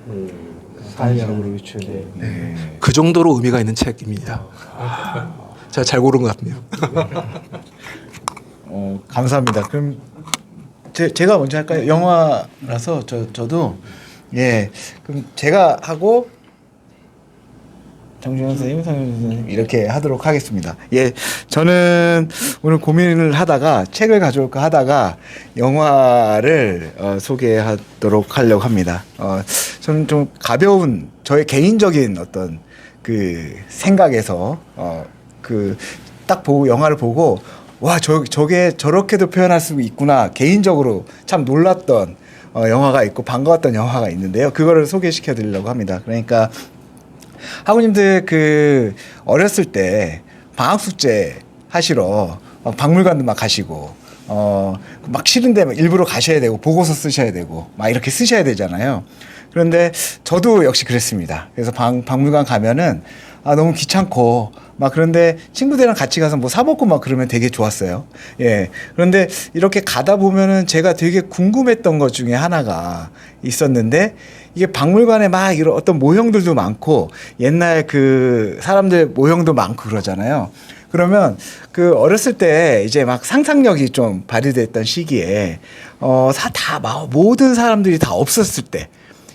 사회학으로 유출돼. 그 정도로 의미가 있는 책입니다. 제가 잘 고른 것 같네요. 감사합니다. 그럼 제가 먼저 할까요? 영화라서 저도 그럼 제가 하고 정준영 선생님, 성현 선생님 이렇게 하도록 하겠습니다. 저는 오늘 고민을 하다가 책을 가져올까 하다가 영화를 소개하도록 하려고 합니다. 저는 좀 가벼운 저의 개인적인 어떤 그 생각에서 그 딱 보고 영화를 보고 와 저게 저렇게도 표현할 수 있구나 개인적으로 참 놀랐던 영화가 있고 반가웠던 영화가 있는데요. 그거를 소개시켜 드리려고 합니다. 그러니까 학우님들 어렸을 때 방학 숙제 하시러 박물관도 막 가시고 막 싫은데 막 일부러 가셔야 되고 보고서 쓰셔야 되고 막 이렇게 쓰셔야 되잖아요. 그런데 저도 역시 그랬습니다. 그래서 박물관 가면은 너무 귀찮고 막 그런데 친구들이랑 같이 가서 뭐 사 먹고 막 그러면 되게 좋았어요. 예. 그런데 이렇게 가다 보면은 제가 되게 궁금했던 것 중에 하나가 있었는데 이게 박물관에 막 이런 어떤 모형들도 많고 옛날 그 사람들 모형도 많고 그러잖아요. 그러면 그 어렸을 때 이제 막 상상력이 좀 발휘됐던 시기에 모든 사람들이 다 없었을 때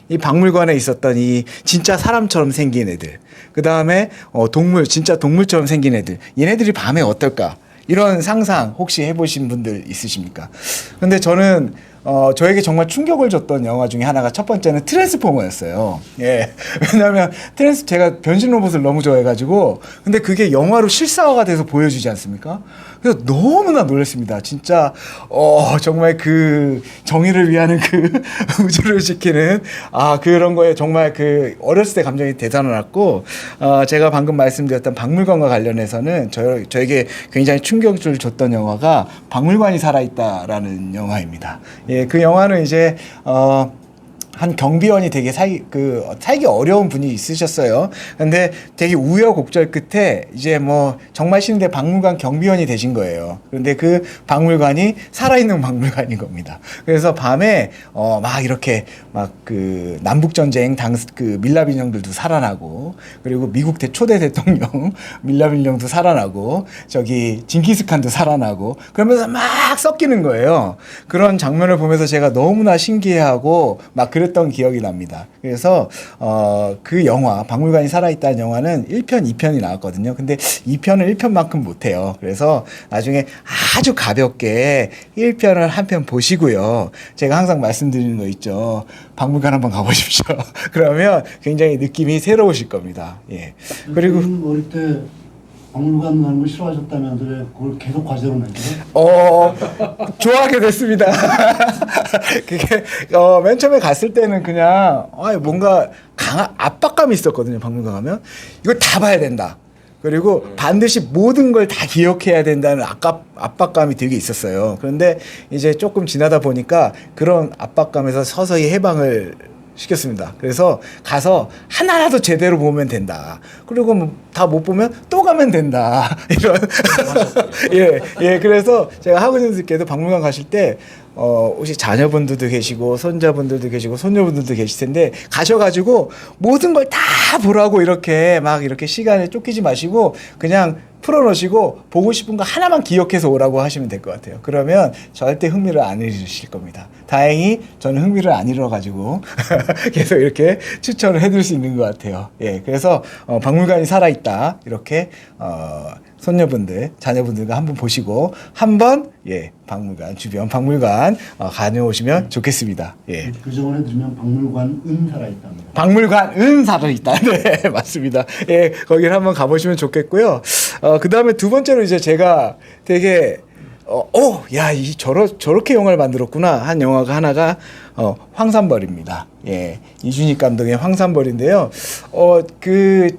이 박물관에 있었던 이 진짜 사람처럼 생긴 애들, 그 다음에 진짜 동물처럼 생긴 애들, 얘네들이 밤에 어떨까? 이런 상상 혹시 해보신 분들 있으십니까? 근데 저는 저에게 정말 충격을 줬던 영화 중에 하나가 첫 번째는 트랜스포머였어요. 예. 왜냐하면 제가 변신 로봇을 너무 좋아해가지고, 근데 그게 영화로 실사화가 돼서 보여주지 않습니까? 그래서 너무나 놀랐습니다. 진짜 정말 그 정의를 위하는 그 우주를 지키는 그런 거에 정말 그 어렸을 때 감정이 대단했고, 제가 방금 말씀드렸던 박물관과 관련해서는 저에게 굉장히 충격을 줬던 영화가 박물관이 살아있다라는 영화입니다. 예, 그 영화는 이제 한 경비원이 되게 살기 어려운 분이 있으셨어요. 근데 되게 우여곡절 끝에 이제 뭐 정말 싫은데 박물관 경비원이 되신 거예요. 그런데 그 박물관이 살아있는 박물관인 겁니다. 그래서 밤에 막 이렇게 막 그 남북전쟁 그 밀랍 인형들도 살아나고, 그리고 미국 초대 대통령 밀랍 인형도 살아나고, 저기 징기스칸도 살아나고, 그러면서 막 섞이는 거예요. 그런 장면을 보면서 제가 너무나 신기해하고 막 그랬던 기억이 납니다. 그래서 그 영화 박물관이 살아있다는 영화는 1편, 2편이 나왔거든요. 근데 2편은 1편만큼 못해요. 그래서 나중에 아주 가볍게 1편을 한 편 보시고요. 제가 항상 말씀드리는 거 있죠. 박물관 한번 가보십시오. 그러면 굉장히 느낌이 새로우실 겁니다. 예. 그리고 어릴 때 박물관 가는 거 싫어하셨다면서 왜 그걸 계속 과제로 냈어요? 좋아하게 됐습니다. 그게 맨 처음에 갔을 때는 그냥 뭔가 강한 압박감이 있었거든요. 박물관 가면 이걸 다 봐야 된다. 그리고 반드시 모든 걸 다 기억해야 된다는 압박감이 되게 있었어요. 그런데 이제 조금 지나다 보니까 그런 압박감에서 서서히 해방을 시켰습니다. 그래서 가서 하나라도 제대로 보면 된다. 그리고 다 못 보면 또 가면 된다. 이런. 예. 그래서 제가 학우님들께도 박물관 가실 때 혹시 자녀분들도 계시고 손자분들도 계시고 손녀분들도 계실 텐데 가셔가지고 모든 걸 다 보라고 이렇게 막 이렇게 시간에 쫓기지 마시고 그냥 풀어놓으시고 보고 싶은 거 하나만 기억해서 오라고 하시면 될 것 같아요. 그러면 절대 흥미를 안 잃으실 겁니다. 다행히 저는 흥미를 안 잃어가지고 계속 이렇게 추천을 해드릴 수 있는 것 같아요. 예, 그래서 박물관이 살아있다 이렇게 손녀분들, 자녀분들과 한번 보시고 한번 주변 박물관 다녀오시면 좋겠습니다. 예. 그 정원에 들으면 박물관은 살아있답니다. 박물관은 살아있다. 네, 맞습니다. 예, 거기를 한번 가보시면 좋겠고요. 그 다음에 두 번째로 이제 제가 되게 저렇게 영화를 만들었구나 한 영화가 하나가 황산벌입니다. 예, 이준익 감독의 황산벌인데요. 그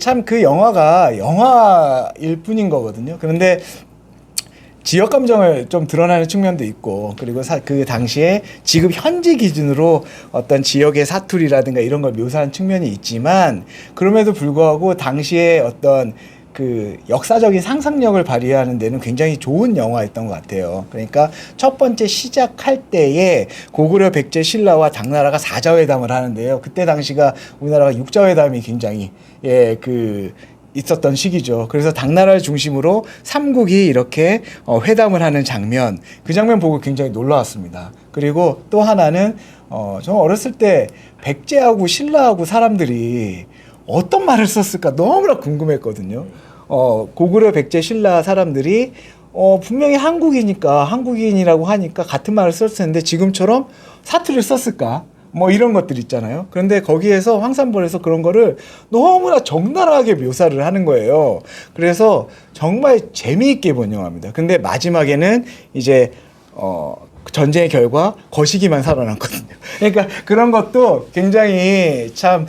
영화가 영화일 뿐인 거거든요. 그런데 지역 감정을 좀 드러나는 측면도 있고, 그리고 그 당시에 지금 현지 기준으로 어떤 지역의 사투리라든가 이런 걸 묘사한 측면이 있지만, 그럼에도 불구하고 당시에 어떤 그 역사적인 상상력을 발휘하는 데는 굉장히 좋은 영화였던 것 같아요. 그러니까 첫 번째 시작할 때에 고구려 백제 신라와 당나라가 사자회담을 하는데요. 그때 당시가 우리나라가 육자회담이 굉장히 있었던 시기죠. 그래서 당나라를 중심으로 삼국이 이렇게 회담을 하는 장면, 그 장면 보고 굉장히 놀라웠습니다. 그리고 또 하나는 저 어렸을 때 백제하고 신라하고 사람들이 어떤 말을 썼을까 너무나 궁금했거든요. 고구려 백제 신라 사람들이 분명히 한국인이라고 하니까 같은 말을 썼을 텐데 지금처럼 사투리를 썼을까? 뭐 이런 것들 있잖아요. 그런데 거기에서 황산벌에서 그런 거를 너무나 적나라하게 묘사를 하는 거예요. 그래서 정말 재미있게 본 영화입니다. 근데 마지막에는 이제 전쟁의 결과 거시기만 살아남거든요. 그러니까 그런 것도 굉장히 참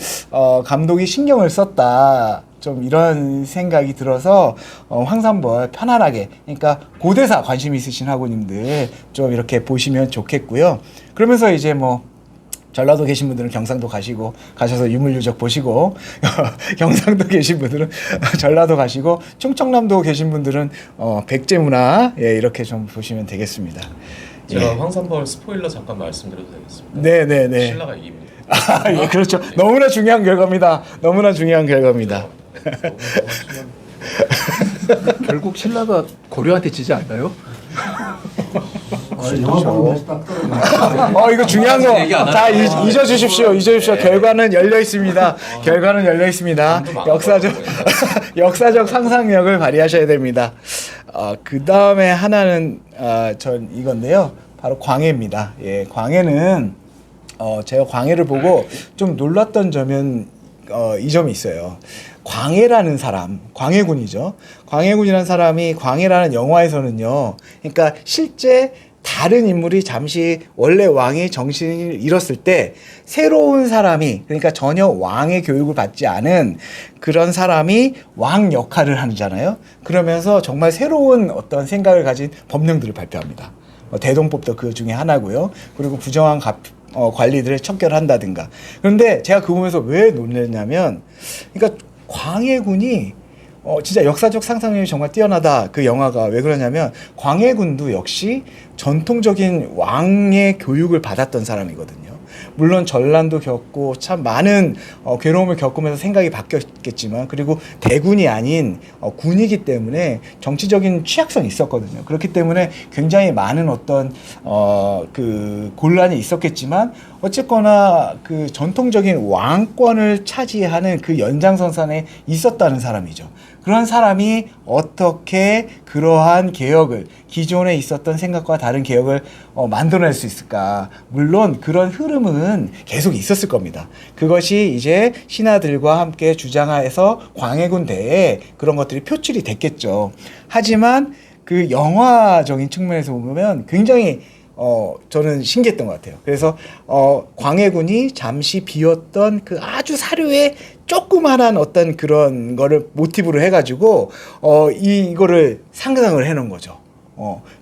감독이 신경을 썼다. 좀 이런 생각이 들어서 황산벌 편안하게, 그러니까 고대사 관심 있으신 학우님들 좀 이렇게 보시면 좋겠고요. 그러면서 이제 뭐 전라도 계신 분들은 경상도 가셔서 유물유적 보시고 경상도 계신 분들은 전라도 가시고 충청남도 계신 분들은 백제문화 이렇게 좀 보시면 되겠습니다. 제가 황산벌 스포일러 잠깐 말씀드려도 되겠습니다. 네네네. 신라가 이깁니다. 예, 그렇죠. 너무나 중요한 결과입니다. 너무나 중요한 결과입니다. 결국 신라가 고려한테 지지 않나요? 영화 보는 맛이 딱 떨어져. 이거 중요한 거. 자, 잊어주십시오. 결과는 열려 있습니다. 결과는 열려 있습니다. 역사적 상상력을 발휘하셔야 됩니다. 그 다음에 하나는 전 이건데요. 바로 광해입니다. 예, 광해는 제가 광해를 보고 좀 놀랐던 점은 이 점이 있어요. 광해라는 사람, 광해군이죠. 광해군이라는 사람이 광해라는 영화에서는요. 그러니까 실제 다른 인물이 잠시 원래 왕의 정신을 잃었을 때 새로운 사람이, 그러니까 전혀 왕의 교육을 받지 않은 그런 사람이 왕 역할을 하잖아요. 그러면서 정말 새로운 어떤 생각을 가진 법령들을 발표합니다. 대동법도 그 중에 하나고요. 그리고 부정한 관리들을 척결한다든가. 그런데 제가 그거 보면서 왜 놀랐냐면, 그러니까 광해군이 진짜 역사적 상상력이 정말 뛰어나다. 그 영화가 왜 그러냐면 광해군도 역시 전통적인 왕의 교육을 받았던 사람이거든요. 물론 전란도 겪고 참 많은 괴로움을 겪으면서 생각이 바뀌었겠지만, 그리고 대군이 아닌 군이기 때문에 정치적인 취약성이 있었거든요. 그렇기 때문에 굉장히 많은 어떤 그 곤란이 있었겠지만, 어쨌거나 그 전통적인 왕권을 차지하는 그 연장선상에 있었다는 사람이죠. 그런 사람이 어떻게 그러한 개혁을, 기존에 있었던 생각과 다른 개혁을 만들어낼 수 있을까? 물론 그런 흐름은 계속 있었을 겁니다. 그것이 이제 신하들과 함께 주장해서 광해군 대에 그런 것들이 표출이 됐겠죠. 하지만 그 영화적인 측면에서 보면 굉장히 저는 신기했던 것 같아요. 그래서 광해군이 잠시 비었던 그 아주 사료의 조그만한 어떤 그런 거를 모티브로 해가지고 이거를 상상을 해놓은 거죠.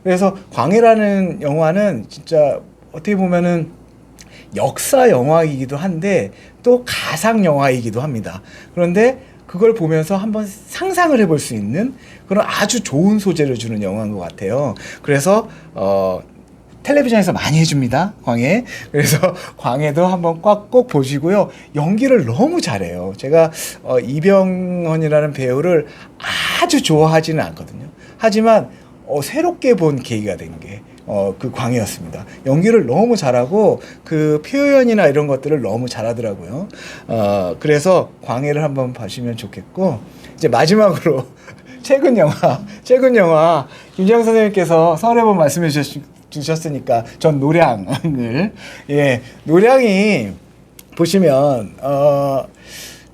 그래서 광해라는 영화는 진짜 어떻게 보면은 역사 영화이기도 한데 또 가상 영화이기도 합니다. 그런데 그걸 보면서 한번 상상을 해볼 수 있는 그런 아주 좋은 소재를 주는 영화인 것 같아요. 그래서 텔레비전에서 많이 해줍니다. 광해. 그래서 광해도 한번 꼭 보시고요. 연기를 너무 잘해요. 제가 이병헌이라는 배우를 아주 좋아하지는 않거든요. 하지만 새롭게 본 계기가 된 게 그 광해였습니다. 연기를 너무 잘하고 그 표현이나 이런 것들을 너무 잘하더라고요. 그래서 광해를 한번 보시면 좋겠고, 이제 마지막으로 최근 영화 김지영 선생님께서 설에 번 말씀해 주셨으니까 전 노량을, 노량이 보시면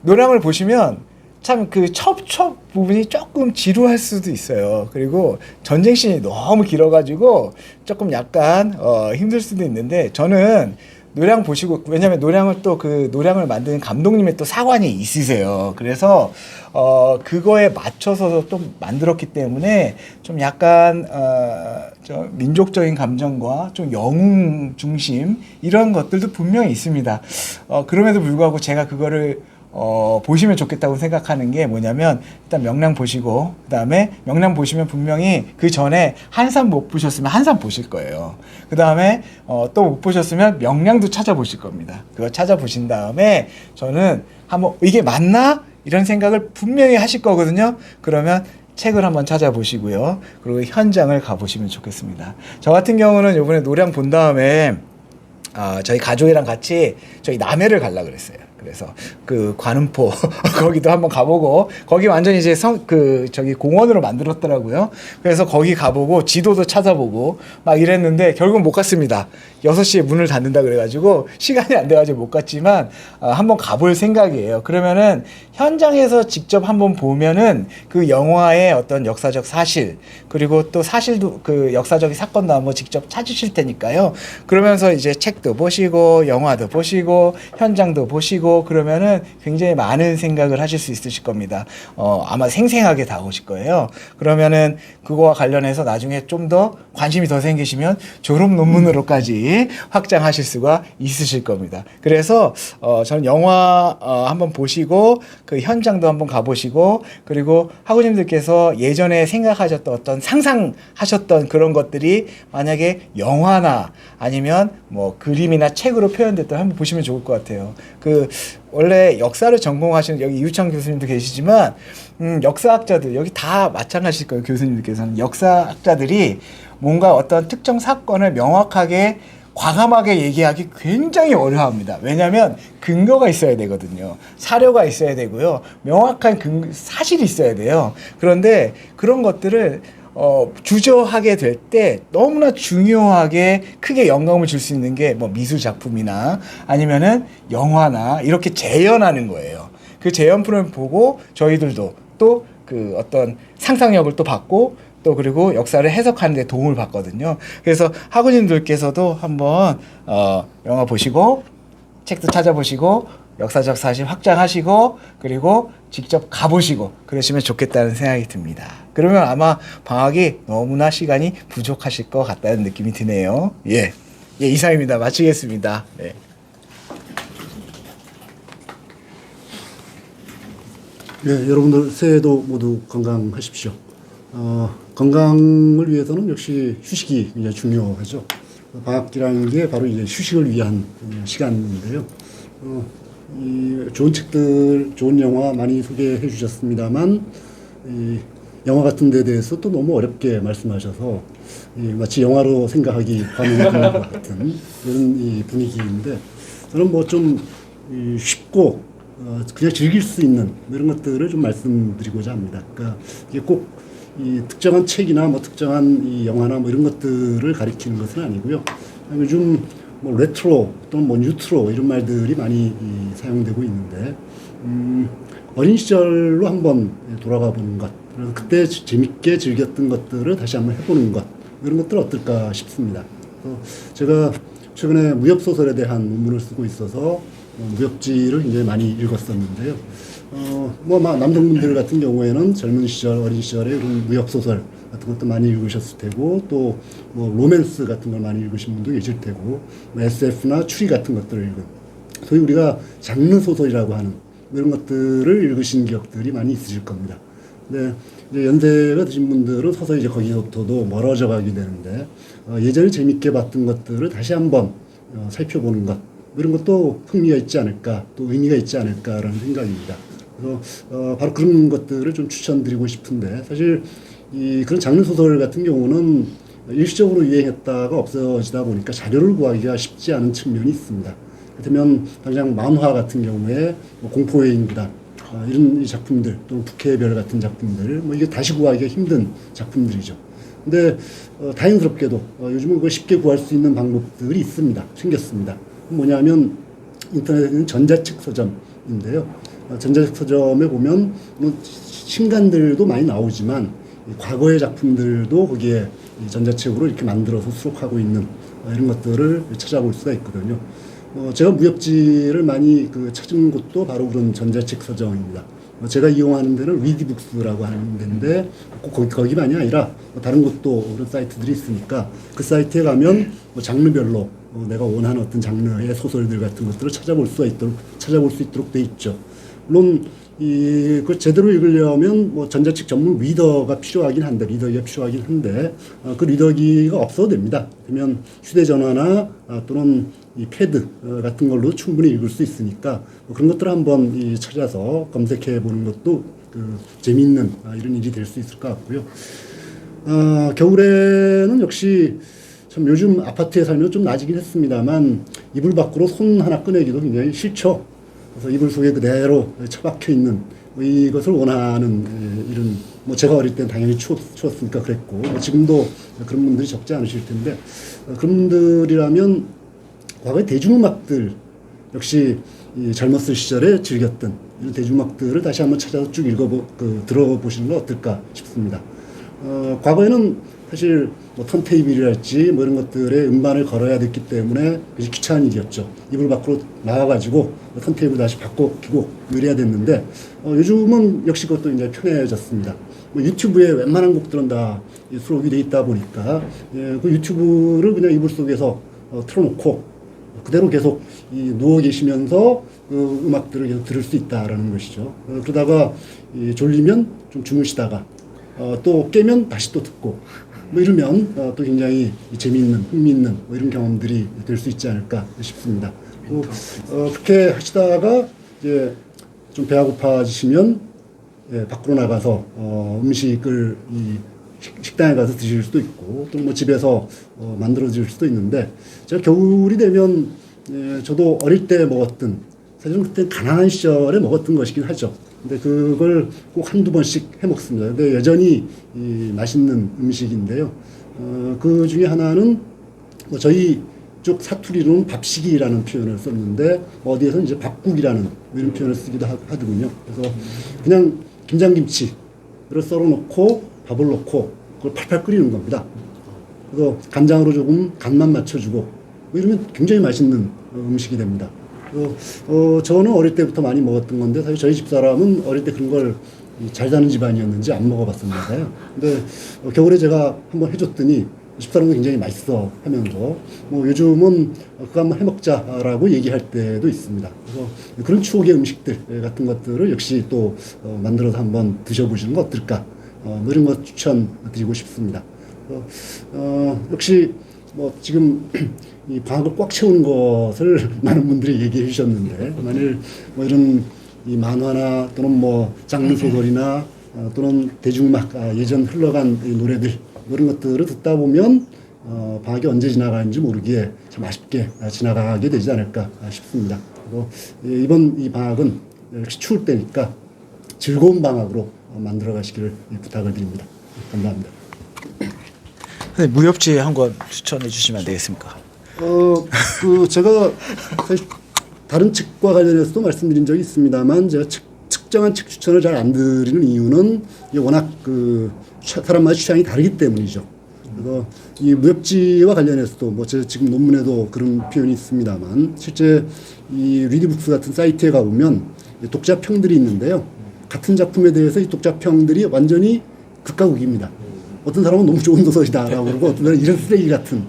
노량을 보시면 참 그 첩첩 부분이 조금 지루할 수도 있어요. 그리고 전쟁씬이 너무 길어가지고 조금 약간 힘들 수도 있는데, 저는 노량 보시고, 왜냐면 노량을 또 그 노량을 만드는 감독님의 또 사관이 있으세요. 그래서 그거에 맞춰서 또 만들었기 때문에 좀 약간 좀 민족적인 감정과 좀 영웅 중심 이런 것들도 분명히 있습니다. 그럼에도 불구하고 제가 그거를 보시면 좋겠다고 생각하는 게 뭐냐면, 일단 명량 보시고, 그 다음에 명량 보시면 분명히 그 전에 한산 못 보셨으면 한산 보실 거예요. 그 다음에 또 못 보셨으면 명량도 찾아보실 겁니다. 그거 찾아보신 다음에 저는 한번 이게 맞나? 이런 생각을 분명히 하실 거거든요. 그러면 책을 한번 찾아보시고요. 그리고 현장을 가보시면 좋겠습니다. 저 같은 경우는 이번에 노량 본 다음에 저희 가족이랑 같이 저희 남해를 가려고 그랬어요. 그래서 그 관음포 거기도 한번 가보고, 거기 완전히 이제 저기 공원으로 만들었더라고요. 그래서 거기 가보고 지도도 찾아보고 막 이랬는데 결국은 못 갔습니다. 6시에 문을 닫는다 그래가지고 시간이 안 돼가지고 못 갔지만 한번 가볼 생각이에요. 그러면은 현장에서 직접 한번 보면은 그 영화의 어떤 역사적 사실, 그리고 또 사실도 그 역사적인 사건도 한번 직접 찾으실 테니까요. 그러면서 이제 책도 보시고 영화도 보시고 현장도 보시고 보시고 그러면은 굉장히 많은 생각을 하실 수 있으실 겁니다. 아마 생생하게 다가오실 거예요. 그러면은 그거와 관련해서 나중에 좀 더 관심이 더 생기시면 졸업 논문으로까지 확장하실 수가 있으실 겁니다. 그래서 저는 영화 한번 보시고 그 현장도 한번 가보시고 그리고 학우님들께서 예전에 생각하셨던 어떤 상상하셨던 그런 것들이 만약에 영화나 아니면 뭐 그림이나 책으로 표현됐다 한번 보시면 좋을 것 같아요. 그 원래 역사를 전공하시는 여기 이우창 교수님도 계시지만 역사학자들 여기 다 마찬가지일 거예요. 교수님들께서는 역사학자들이 뭔가 어떤 특정 사건을 명확하게 과감하게 얘기하기 굉장히 어려워합니다. 왜냐하면 근거가 있어야 되거든요. 사료가 있어야 되고요. 명확한 사실이 있어야 돼요. 그런데 그런 것들을 주저하게 될 때 너무나 중요하게 크게 영감을 줄 수 있는 게 뭐 미술 작품이나 아니면은 영화나 이렇게 재현하는 거예요. 그 재현 프로그램 보고 저희들도 또 그 어떤 상상력을 또 받고 또 그리고 역사를 해석하는 데 도움을 받거든요. 그래서 학우님들께서도 한번 영화 보시고 책도 찾아보시고 역사적 사실 확장하시고 그리고 직접 가보시고 그러시면 좋겠다는 생각이 듭니다. 그러면 아마 방학이 너무나 시간이 부족하실 것 같다는 느낌이 드네요. 예, 이상입니다. 마치겠습니다. 네. 네, 여러분들 새해도 모두 건강하십시오. 건강을 위해서는 역시 휴식이 굉장히 중요하죠. 방학이라는 게 바로 이제 휴식을 위한 시간인데요. 이 좋은 책들, 좋은 영화 많이 소개해 주셨습니다만, 이 영화 같은 데 대해서 또 너무 어렵게 말씀하셔서 마치 영화로 생각하기 과민한 것 같은 그런 이 분위기인데, 저는 뭐 좀 쉽고 그냥 즐길 수 있는 이런 것들을 좀 말씀드리고자 합니다. 그러니까 이게 꼭 이 특정한 책이나 뭐 특정한 이 영화나 뭐 이런 것들을 가리키는 것은 아니고요. 요즘 뭐 레트로 또는 뭐 뉴트로 이런 말들이 많이 사용되고 있는데 어린 시절로 한번 돌아가 보는 것, 그래서 그때 재밌게 즐겼던 것들을 다시 한번 해보는 것, 이런 것들 어떨까 싶습니다. 제가 최근에 무협 소설에 대한 논문을 쓰고 있어서 무협지를 굉장히 많이 읽었었는데요. 남성분들 같은 경우에는 젊은 시절, 어린 시절에 그런 무협 소설 같은 것도 많이 읽으셨을 테고, 또 뭐 로맨스 같은 걸 많이 읽으신 분도 계실 테고, 뭐 SF나 추리 같은 것들을 읽은, 소위 우리가 장르 소설이라고 하는 이런 것들을 읽으신 기억들이 많이 있으실 겁니다. 근데 이제 연세가 드신 분들은 서서히 이제 거기서부터도 멀어져 가게 되는데, 예전에 재밌게 봤던 것들을 다시 한번 살펴보는 것, 이런 것도 흥미가 있지 않을까, 또 의미가 있지 않을까라는 생각입니다. 그래서 바로 그런 것들을 좀 추천드리고 싶은데, 사실 그런 장르 소설 같은 경우는 일시적으로 유행했다가 없어지다 보니까 자료를 구하기가 쉽지 않은 측면이 있습니다. 그렇다면 당장 만화 같은 경우에 뭐 공포의 인구단 이런 작품들, 또 북해의 별 같은 작품들, 뭐 이게 다시 구하기가 힘든 작품들이죠. 근데 다행스럽게도 요즘은 그걸 쉽게 구할 수 있는 방법들이 있습니다. 생겼습니다. 뭐냐면 인터넷에 있는 전자책 서점인데요. 전자책 서점에 보면 신간들도 많이 나오지만 과거의 작품들도 거기에 전자책으로 이렇게 만들어서 수록하고 있는 이런 것들을 찾아볼 수가 있거든요. 제가 무협지를 많이 찾은 곳도 바로 그런 전자책 서점입니다. 제가 이용하는 데는 리디북스라고 하는 데인데 꼭 거기만이 아니라 다른 곳도 그런 사이트들이 있으니까 그 사이트에 가면 장르별로 내가 원하는 어떤 장르의 소설들 같은 것들을 찾아볼 수 있도록 돼 있죠. 물론 그 제대로 읽으려면 뭐 전자책 전문 리더기가 필요하긴 한데 그 리더기가 없어도 됩니다. 그러면 휴대전화나 또는 이 패드 같은 걸로 충분히 읽을 수 있으니까 그런 것들을 한번 찾아서 검색해 보는 것도 재미있는 이런 일이 될 수 있을 것 같고요. 겨울에는 역시 참 요즘 아파트에 살면 좀 나아지긴 했습니다만 이불 밖으로 손 하나 꺼내기도 굉장히 싫죠. 그래서 이불 속에 그대로 처박혀 있는 이것을 원하는 이런 제가 어릴 때는 당연히 추웠으니까 그랬고 지금도 그런 분들이 적지 않으실 텐데 그런 분들이라면 과거의 대중음악들 역시 젊었을 시절에 즐겼던 이런 대중음악들을 다시 한번 찾아서 쭉 들어보시는 건 어떨까 싶습니다. 과거에는 사실 뭐 턴테이블이랄지 뭐 이런 것들에 음반을 걸어야 됐기 때문에 그게 귀찮은 일이었죠. 이불 밖으로 나와가지고 뭐 턴테이블 다시 바꿔 끼고 뭐 이래야 됐는데 요즘은 역시 그것도 이제 편해졌습니다. 뭐 유튜브에 웬만한 곡들은 다 수록이 돼 있다 보니까 그 유튜브를 그냥 이불 속에서 틀어놓고 그대로 계속 누워 계시면서 그 음악들을 계속 들을 수 있다라는 것이죠. 그러다가 졸리면 좀 주무시다가 또 깨면 다시 또 듣고 뭐 이러면 또 굉장히 재미있는 흥미있는 뭐 이런 경험들이 될 수 있지 않을까 싶습니다. 그렇게 하시다가 이제 좀 배가 고파지시면 밖으로 나가서 음식을 식당에 가서 드실 수도 있고 또 뭐 집에서 만들어 드실 수도 있는데 제가 겨울이 되면 저도 어릴 때 먹었던 사실은 그때 가난한 시절에 먹었던 것이긴 하죠. 근데 그걸 꼭 한두 번씩 해 먹습니다. 근데 여전히 맛있는 음식인데요. 그 중에 하나는 뭐 저희 쪽 사투리로는 밥식이라는 표현을 썼는데 어디에서는 이제 밥국이라는 이런 표현을 쓰기도 하더군요. 그래서 그냥 김장김치를 썰어놓고 밥을 넣고 그걸 팔팔 끓이는 겁니다. 그래서 간장으로 조금 간만 맞춰주고 뭐 이러면 굉장히 맛있는 음식이 됩니다. 저는 어릴 때부터 많이 먹었던 건데 사실 저희 집사람은 어릴 때 그런 걸 잘 사는 집안이었는지 안 먹어봤었는데요. 근데 겨울에 제가 한번 해줬더니 집사람도 굉장히 맛있어 하면서 뭐 요즘은 그거 한번 해먹자라고 얘기할 때도 있습니다. 그래서 그런 추억의 음식들 같은 것들을 역시 또 만들어서 한번 드셔보시는 거 어떨까? 뭐 이런 거 추천드리고 싶습니다. 역시 뭐 지금 이 방학을 꽉 채우는 것을 많은 분들이 얘기해 주셨는데 만일 뭐 이런 이 만화나 또는 뭐 장르 소설이나 또는 대중음악 예전 흘러간 이 노래들 이런 것들을 듣다 보면 방학이 언제 지나가는지 모르기에 참 아쉽게 지나가게 되지 않을까 싶습니다. 그리고 이번 이 방학은 역시 추울 때니까 즐거운 방학으로 만들어 가시기를 부탁을 드립니다. 감사합니다. 무협지 한 권 추천해 주시면 안 되겠습니까? 제가 사실 다른 책과 관련해서도 말씀드린 적이 있습니다만 제가 특정한 책 추천을 잘 안 드리는 이유는 이게 워낙 사람마다 취향이 다르기 때문이죠. 그래서 이 무협지와 관련해서도 뭐 제가 지금 논문에도 그런 표현이 있습니다만 실제 이 리디북스 같은 사이트에 가보면 독자 평들이 있는데요. 같은 작품에 대해서 이 독자 평들이 완전히 극과 극입니다. 어떤 사람은 너무 좋은 소설이다라고 그러고 어떤 사람은 이런 쓰레기 같은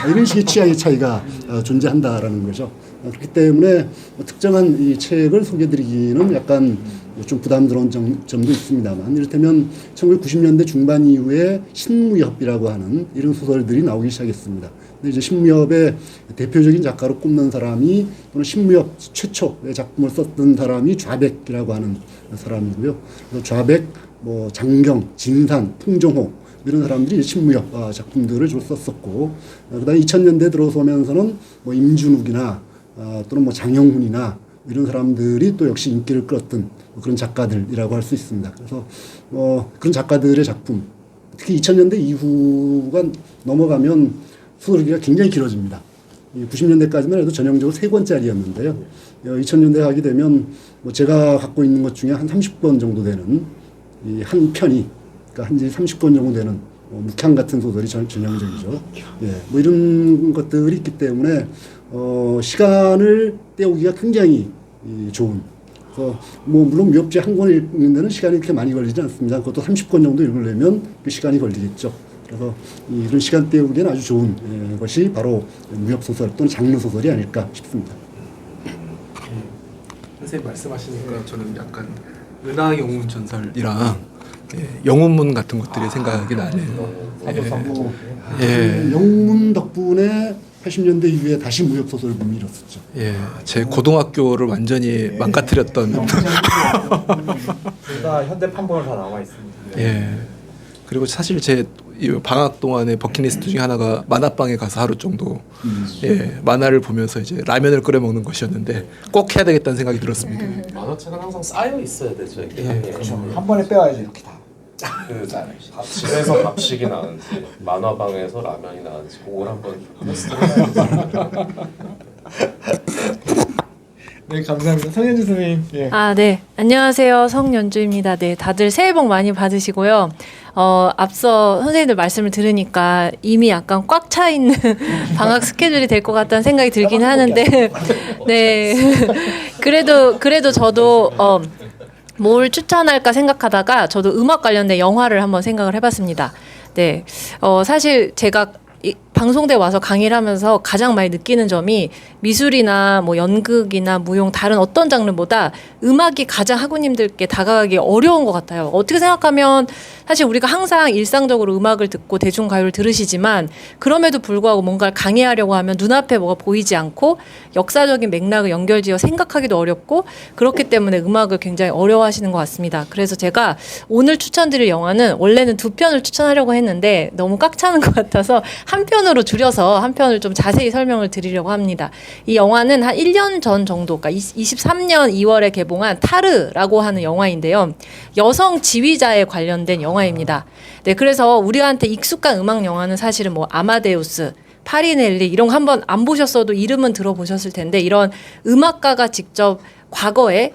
이런 식의 취향의 차이가 존재한다라는 거죠. 그렇기 때문에 특정한 이 책을 소개드리기는 약간 좀 부담스러운 점도 있습니다만 이를테면 1990년대 중반 이후에 신무협이라고 하는 이런 소설들이 나오기 시작했습니다. 근데 이제 신무협의 대표적인 작가로 꼽는 사람이 또는 신무협 최초의 작품을 썼던 사람이 좌백이라고 하는 사람이고요. 그래서 좌백, 뭐 장경, 진산, 풍정호 이런 사람들이 신무협 작품들을 주로 썼었고 그다음에 2000년대 들어서면서는 뭐 임준욱이나 또는 뭐 장영훈이나 이런 사람들이 또 역시 인기를 끌었던 그런 작가들이라고 할 수 있습니다. 그래서 그런 작가들의 작품 특히 2000년대 이후가 넘어가면 소설기가 굉장히 길어집니다. 90년대까지만 해도 전형적으로 3권짜리였는데요. 2000년대 가게 되면 뭐 제가 갖고 있는 것 중에 한 30권 정도 되는 이 한 편이 그러니까 한 30권 정도 되는 묵향 같은 소설이 전형적이죠. 예, 뭐 이런 것들이 있기 때문에 시간을 때우기가 굉장히 좋은. 그래서 뭐 물론 무협지 한 권을 읽는 데는 시간이 그렇게 많이 걸리지 않습니다. 그것도 30권 정도 읽으려면 그 시간이 걸리겠죠. 그래서 이런 시간 때우기에는 아주 좋은 것이 바로 무협 소설 또는 장르 소설이 아닐까 싶습니다. 선생님 말씀하시니까 저는 약간 은하 영웅 전설이랑 영웅문 같은 것들이 생각이 나네요. 영문 덕분에 80년대 이후에 다시 무협 소설 붐이 일었었죠. 예, 제 고등학교를 완전히 망가뜨렸던. 둘다 현대 판본을 다 나와 있습니다. 예. 그리고 사실 제 방학 동안에 버킷리스트 중에 하나가 만화방에 가서 하루 정도 만화를 보면서 이제 라면을 끓여 먹는 것이었는데 꼭 해야 되겠다는 생각이 들었습니다. 만화책은 항상 쌓여 있어야 되죠. 이게 한 번에 빼와야지 이렇게 다. 집에서 밥식이 나은지 만화방에서 라면이 나은지 그걸 한번 테스트를 해야죠. 네, 감사합니다. 성현주 선생님. 예. 아, 네. 안녕하세요. 성연주입니다. 네, 다들 새해 복 많이 받으시고요. 앞서 선생님들 말씀을 들으니까 이미 약간 꽉 차 있는 방학 스케줄이 될 것 같다는 생각이 들긴 하는데, 네. 그래도 저도, 뭘 추천할까 생각하다가 저도 음악 관련된 영화를 한번 생각을 해봤습니다. 네. 사실 제가 방송대 와서 강의를 하면서 가장 많이 느끼는 점이 미술이나 뭐 연극이나 무용 다른 어떤 장르보다 음악이 가장 학우님들께 다가가기 어려운 것 같아요. 어떻게 생각하면 사실 우리가 항상 일상적으로 음악을 듣고 대중가요를 들으시지만 그럼에도 불구하고 뭔가를 강의하려고 하면 눈앞에 뭐가 보이지 않고 역사적인 맥락을 연결지어 생각하기도 어렵고 그렇기 때문에 음악을 굉장히 어려워하시는 것 같습니다. 그래서 제가 오늘 추천드릴 영화는 원래는 2편을 추천하려고 했는데 너무 꽉 차는 것 같아서 한 편으로 줄여서 한 편을 좀 자세히 설명을 드리려고 합니다. 이 영화는 한 1년 전 정도, 그러니까 23년 2월에 개봉한 타르라고 하는 영화인데요. 여성 지휘자에 관련된 영화입니다. 네, 그래서 우리한테 익숙한 음악 영화는 사실은 뭐 아마데우스, 파리넬리 이런 거 한번 안 보셨어도 이름은 들어보셨을 텐데 이런 음악가가 직접 과거에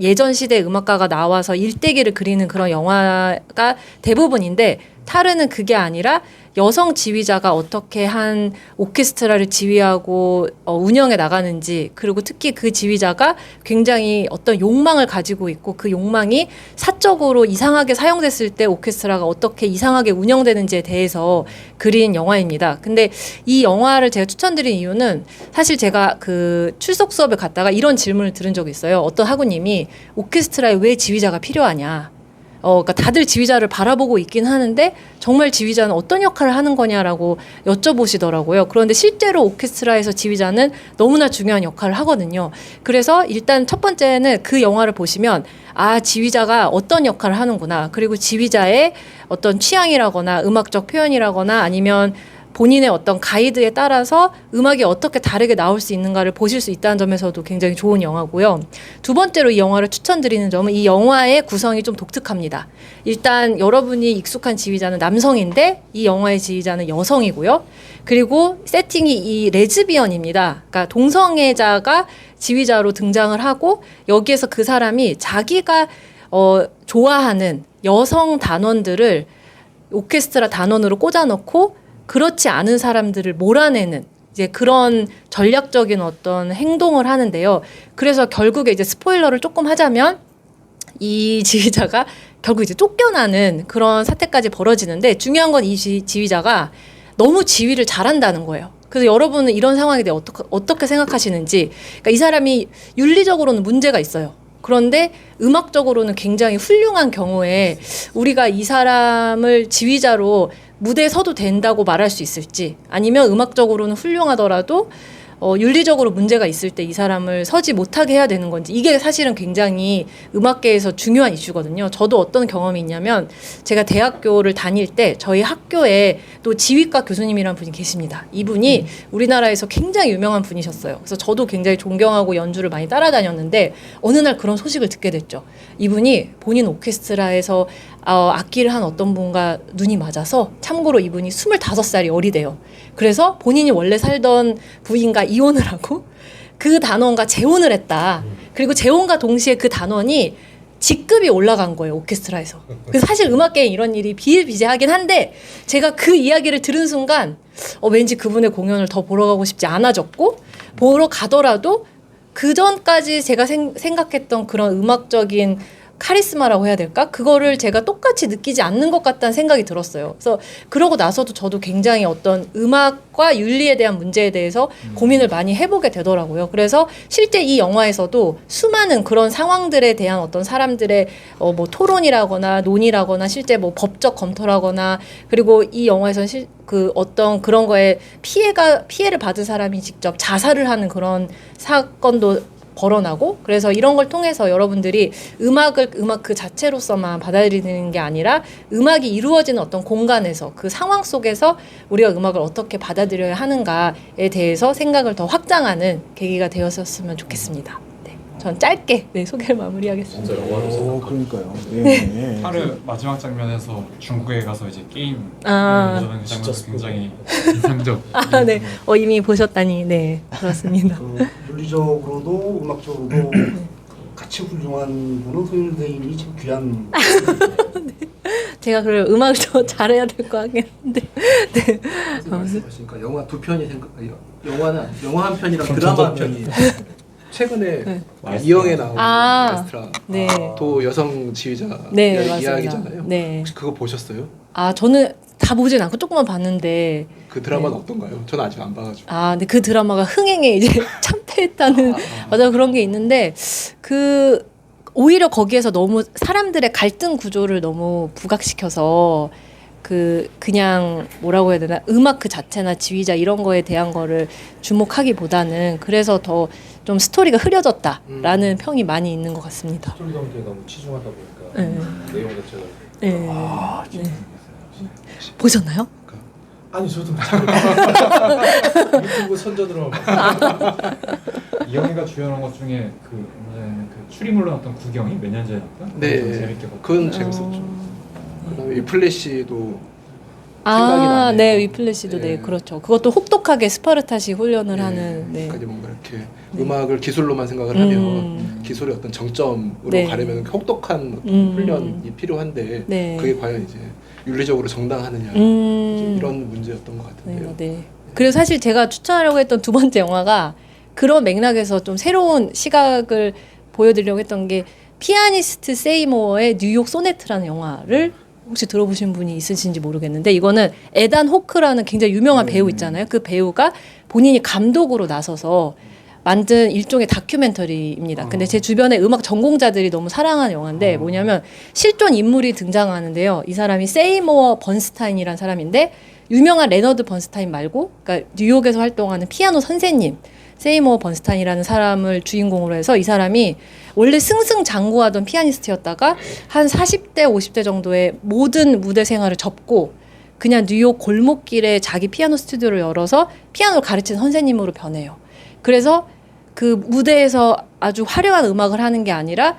예전 시대 음악가가 나와서 일대기를 그리는 그런 영화가 대부분인데 타르는 그게 아니라 여성 지휘자가 어떻게 한 오케스트라를 지휘하고 운영해 나가는지 그리고 특히 그 지휘자가 굉장히 어떤 욕망을 가지고 있고 그 욕망이 사적으로 이상하게 사용됐을 때 오케스트라가 어떻게 이상하게 운영되는지에 대해서 그린 영화입니다. 근데 이 영화를 제가 추천드린 이유는 사실 제가 그 출석 수업에 갔다가 이런 질문을 들은 적이 있어요. 어떤 학우님이 오케스트라에 왜 지휘자가 필요하냐. 그러니까 다들 지휘자를 바라보고 있긴 하는데 정말 지휘자는 어떤 역할을 하는 거냐라고 여쭤보시더라고요. 그런데 실제로 오케스트라에서 지휘자는 너무나 중요한 역할을 하거든요. 그래서 일단 첫 번째는 그 영화를 보시면 아, 지휘자가 어떤 역할을 하는구나. 그리고 지휘자의 어떤 취향이라거나 음악적 표현이라거나 아니면 본인의 어떤 가이드에 따라서 음악이 어떻게 다르게 나올 수 있는가를 보실 수 있다는 점에서도 굉장히 좋은 영화고요. 두 번째로 이 영화를 추천드리는 점은 이 영화의 구성이 좀 독특합니다. 일단 여러분이 익숙한 지휘자는 남성인데 이 영화의 지휘자는 여성이고요. 그리고 세팅이 이 레즈비언입니다. 그러니까 동성애자가 지휘자로 등장을 하고 여기에서 그 사람이 자기가 좋아하는 여성 단원들을 오케스트라 단원으로 꽂아놓고 그렇지 않은 사람들을 몰아내는 이제 그런 전략적인 어떤 행동을 하는데요. 그래서 결국에 이제 스포일러를 조금 하자면 이 지휘자가 결국 이제 쫓겨나는 그런 사태까지 벌어지는데 중요한 건 이 지휘자가 너무 지휘를 잘한다는 거예요. 그래서 여러분은 이런 상황에 대해 어떻게 생각하시는지. 그러니까 이 사람이 윤리적으로는 문제가 있어요. 그런데 음악적으로는 굉장히 훌륭한 경우에 우리가 이 사람을 지휘자로 무대에 서도 된다고 말할 수 있을지 아니면 음악적으로는 훌륭하더라도 윤리적으로 문제가 있을 때 이 사람을 서지 못하게 해야 되는 건지 이게 사실은 굉장히 음악계에서 중요한 이슈거든요. 저도 어떤 경험이 있냐면 제가 대학교를 다닐 때 저희 학교에 또 지휘과 교수님이라는 분이 계십니다. 이분이 우리나라에서 굉장히 유명한 분이셨어요. 그래서 저도 굉장히 존경하고 연주를 많이 따라다녔는데 어느 날 그런 소식을 듣게 됐죠. 이분이 본인 오케스트라에서 악기를 한 어떤 분과 눈이 맞아서 참고로 이분이 25살이 어리대요. 그래서 본인이 원래 살던 부인과 이혼을 하고 그 단원과 재혼을 했다. 그리고 재혼과 동시에 그 단원이 직급이 올라간 거예요. 오케스트라에서. 그래서 사실 음악계에 이런 일이 비일비재하긴 한데 제가 그 이야기를 들은 순간 왠지 그분의 공연을 더 보러 가고 싶지 않아졌고 보러 가더라도 그 전까지 제가 생각했던 그런 음악적인 카리스마라고 해야 될까? 그거를 제가 똑같이 느끼지 않는 것 같다는 생각이 들었어요. 그래서 그러고 나서도 저도 굉장히 어떤 음악과 윤리에 대한 문제에 대해서 고민을 많이 해보게 되더라고요. 그래서 실제 이 영화에서도 수많은 그런 상황들에 대한 어떤 사람들의 뭐 토론이라거나 논의라거나 실제 뭐 법적 검토라거나 그리고 이 영화에서는 그 어떤 그런 거에 피해를 받은 사람이 직접 자살을 하는 그런 사건도 벌어나고 그래서 이런 걸 통해서 여러분들이 음악 그 자체로서만 받아들이는 게 아니라 음악이 이루어지는 어떤 공간에서 그 상황 속에서 우리가 음악을 어떻게 받아들여야 하는가에 대해서 생각을 더 확장하는 계기가 되었으면 좋겠습니다. 네, 전 짧게 소개를 마무리하겠습니다. 진짜 영화로서 오, 그러니까요. 네. 하루 마지막 장면에서 중국에 가서 이제 게임 아. 도전하는 그 장면이 굉장히 인상적. 아, 네. 이미 보셨다니. 네, 그렇습니다. 물리적으로도 음악적으로도 같이 훌륭한 분은 소율대인이 참 귀한. 제가 그걸 음악을 더 잘해야 될 것 같긴 한데. 네. 말씀하시니까 영화 두 편이 영화 한 편이랑 드라마 한 편이 최근에 이영애 나온 마스트라 네. 도 여성 지휘자 네, 맞습니다. 이야기잖아요. 네. 혹시 그거 보셨어요? 저는 다 보진 않고 조금만 봤는데. 그 드라마는 어떤가요? 저는 아직 안 봐가지고. 근데 그 드라마가 흥행에 이제 참패했다는 맞아 그런 게 있는데 오히려 거기에서 너무 사람들의 갈등 구조를 너무 부각시켜서 그냥 뭐라고 해야 되나 음악 그 자체나 지휘자 이런 거에 대한 거를 주목하기보다는 그래서 더 좀 스토리가 흐려졌다라는 평이 많이 있는 것 같습니다. 스토리 전개에 너무 치중하다 보니까 내용 자체가 네. 네. 보셨나요? 아니 저도 유튜브 선전으로만 이영애가 주연한 것 중에 그 추리물로 나왔던 구경이 몇 년 전에 나왔던? 네, 재밌게 봤고. 그건 재밌었죠. 그다음에 이 플래시도 생각이 나네요. 네, 위플래시도 네, 네. 그렇죠. 그것도 혹독하게 스파르타식 훈련을 하는. 네. 그러니까 뭔가 이렇게 음악을 기술로만 생각을 하면 기술의 어떤 정점으로 네. 가려면 혹독한 훈련이 필요한데 네. 그게 과연 이제 윤리적으로 정당하느냐 이제 이런 문제였던 것 같은데요. 네. 그리고 사실 제가 추천하려고 했던 두 번째 영화가 그런 맥락에서 좀 새로운 시각을 보여드리려고 했던 게 피아니스트 세이모어의 뉴욕 소네트라는 영화를 혹시 들어보신 분이 있으신지 모르겠는데 이거는 에단 호크라는 굉장히 유명한 배우 있잖아요. 그 배우가 본인이 감독으로 나서서 만든 일종의 다큐멘터리입니다. 근데 제 주변에 음악 전공자들이 너무 사랑하는 영화인데 뭐냐면 실존 인물이 등장하는데요. 이 사람이 세이모어 번스타인이라는 사람인데 유명한 레너드 번스타인 말고 그러니까 뉴욕에서 활동하는 피아노 선생님 세이모어 번스타인이라는 사람을 주인공으로 해서 이 사람이 원래 승승장구하던 피아니스트였다가 한 40대, 50대 정도의 모든 무대 생활을 접고 그냥 뉴욕 골목길에 자기 피아노 스튜디오를 열어서 피아노를 가르치는 선생님으로 변해요. 그래서 그 무대에서 아주 화려한 음악을 하는 게 아니라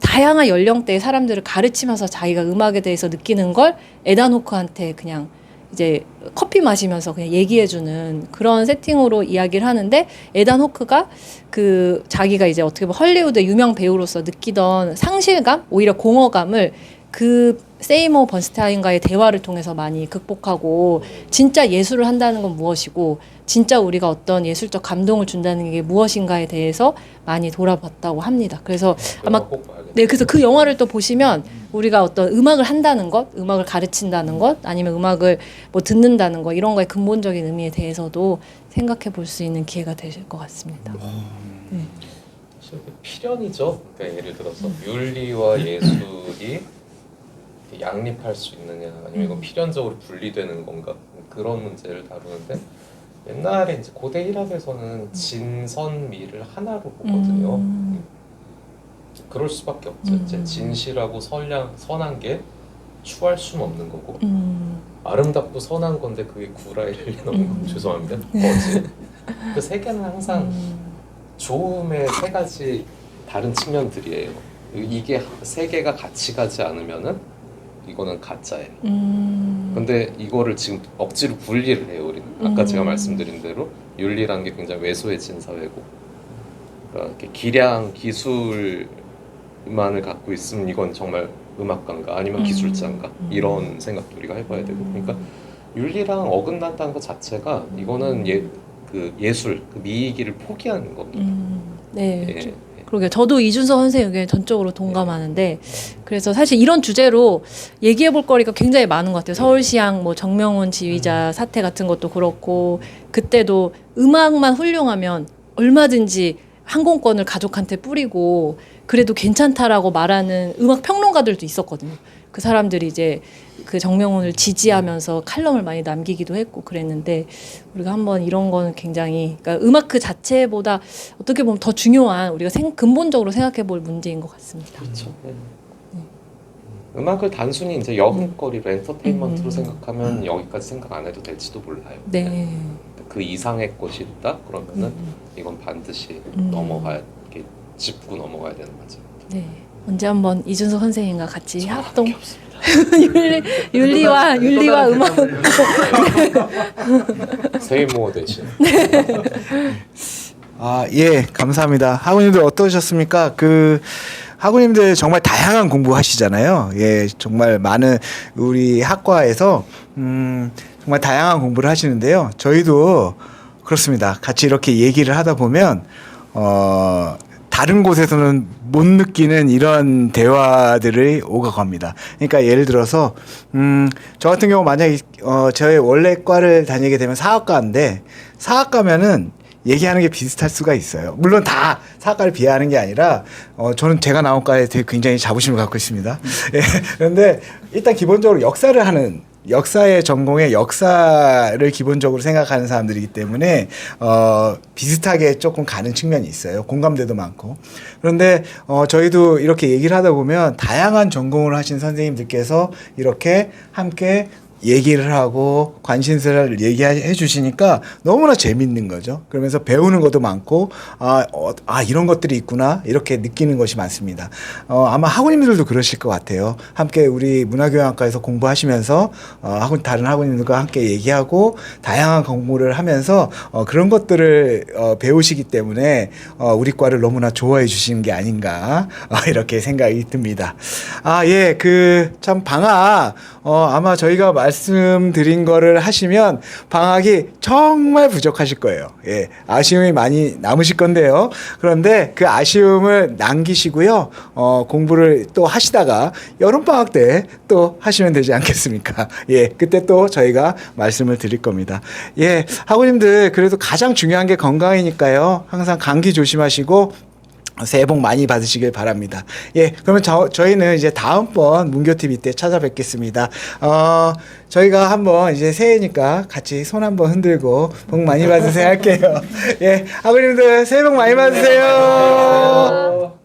다양한 연령대의 사람들을 가르치면서 자기가 음악에 대해서 느끼는 걸 에단 호크한테 그냥 이제 커피 마시면서 그냥 얘기해주는 그런 세팅으로 이야기를 하는데 에단 호크가 자기가 이제 어떻게 보면 헐리우드의 유명 배우로서 느끼던 상실감, 오히려 공허감을 그 세이모 번스타인과의 대화를 통해서 많이 극복하고 진짜 예술을 한다는 건 무엇이고 진짜 우리가 어떤 예술적 감동을 준다는 게 무엇인가에 대해서 많이 돌아봤다고 합니다. 그래서 아마 네, 그래서 그 영화를 또 보시면 우리가 어떤 음악을 한다는 것, 음악을 가르친다는 것, 아니면 음악을 뭐 듣는다는 것 이런 거의 근본적인 의미에 대해서도 생각해 볼 수 있는 기회가 되실 것 같습니다. 네. 사실 필연이죠. 그러니까 예를 들어서 윤리와 예술이 양립할 수 있느냐 아니면 이건 필연적으로 분리되는 건가 그런 문제를 다루는데 옛날에 이제 고대 힐압에서는 진선미를 하나로 보거든요. 그럴 수밖에 없죠. 이제 진실하고 선한 게 추할 수는 없는 거고 아름답고 선한 건데 그게 구라일 리는 없는 거 죄송합니다. 뭐지? 그 세 개는 항상 좋음의 세 가지 다른 측면들이에요. 이게 세 개가 같이 가지 않으면은 이거는 가짜예요. 근데 이거를 지금 억지로 분리를 해요. 우리는 아까 제가 말씀드린 대로 윤리라는 게 굉장히 왜소해진 사회고 그러니까 이렇게 기량, 기술만을 갖고 있으면 이건 정말 음악가인가 아니면 기술자인가 이런 생각도 우리가 해봐야 되고 그러니까 윤리랑 어긋난다는 것 자체가 이거는 예술, 그 미이기를 포기하는 겁니다. 네. 예. 그러게요. 저도 이준석 선생님 의견에 전적으로 동감하는데 그래서 사실 이런 주제로 얘기해 볼 거리가 굉장히 많은 것 같아요. 서울시향 뭐 정명훈 지휘자 사태 같은 것도 그렇고 그때도 음악만 훌륭하면 얼마든지 항공권을 가족한테 뿌리고 그래도 괜찮다라고 말하는 음악 평론가들도 있었거든요. 그 사람들이 이제 그 정명훈을 지지하면서 칼럼을 많이 남기기도 했고 그랬는데 우리가 한번 이런 거는 굉장히 그러니까 음악 그 자체보다 어떻게 보면 더 중요한 우리가 근본적으로 생각해 볼 문제인 것 같습니다. 그렇죠. 음악을 단순히 이제 여흥거리로 엔터테인먼트로 생각하면 여기까지 생각 안 해도 될지도 몰라요. 네. 그 이상의 것이 있다 그러면은 이건 반드시 넘어가야 짚고 넘어가야 되는 과정. 네. 언제 한번 이준석 선생님과 같이 합동 윤리와 음악 세이모 대신. 아, 예, 감사합니다. 학우님들 어떠셨습니까? 학우님들 정말 다양한 공부하시잖아요. 예, 정말 많은 우리 학과에서 정말 다양한 공부를 하시는데요. 저희도 그렇습니다. 같이 이렇게 얘기를 하다 보면 다른 곳에서는 못 느끼는 이런 대화들을 오가갑니다. 그러니까 예를 들어서 저 같은 경우 만약에 저의 원래 과를 다니게 되면 사학과인데 사학과면은 얘기하는 게 비슷할 수가 있어요. 물론 다 사학과를 비하하는 게 아니라 저는 제가 나온 과에 되게 굉장히 자부심을 갖고 있습니다. 예, 그런데 일단 기본적으로 역사의 전공의 역사를 기본적으로 생각하는 사람들이기 때문에 비슷하게 조금 가는 측면이 있어요. 공감대도 많고. 그런데 저희도 이렇게 얘기를 하다 보면 다양한 전공을 하신 선생님들께서 이렇게 함께 얘기를 하고 관심사를 얘기해 주시니까 너무나 재밌는 거죠. 그러면서 배우는 것도 많고 이런 것들이 있구나 이렇게 느끼는 것이 많습니다. 아마 학우님들도 그러실 것 같아요. 함께 우리 문화교양학과에서 공부하시면서 다른 학우님들과 함께 얘기하고 다양한 공부를 하면서 그런 것들을 배우시기 때문에 우리 과를 너무나 좋아해 주시는 게 아닌가 이렇게 생각이 듭니다. 예, 참 방학 아마 저희가 말씀드린 거를 하시면 방학이 정말 부족하실 거예요. 예, 아쉬움이 많이 남으실 건데요. 그런데 그 아쉬움을 남기시고요. 공부를 또 하시다가 여름방학 때 또 하시면 되지 않겠습니까? 예, 그때 또 저희가 말씀을 드릴 겁니다. 예, 학우님들 그래도 가장 중요한 게 건강이니까요. 항상 감기 조심하시고 새해 복 많이 받으시길 바랍니다. 예, 그러면 저희는 이제 다음번 문교TV 때 찾아뵙겠습니다. 저희가 한번 이제 새해니까 같이 손 한번 흔들고 복 많이 받으세요 할게요. 예, 아버님들 새해 복 많이 받으세요.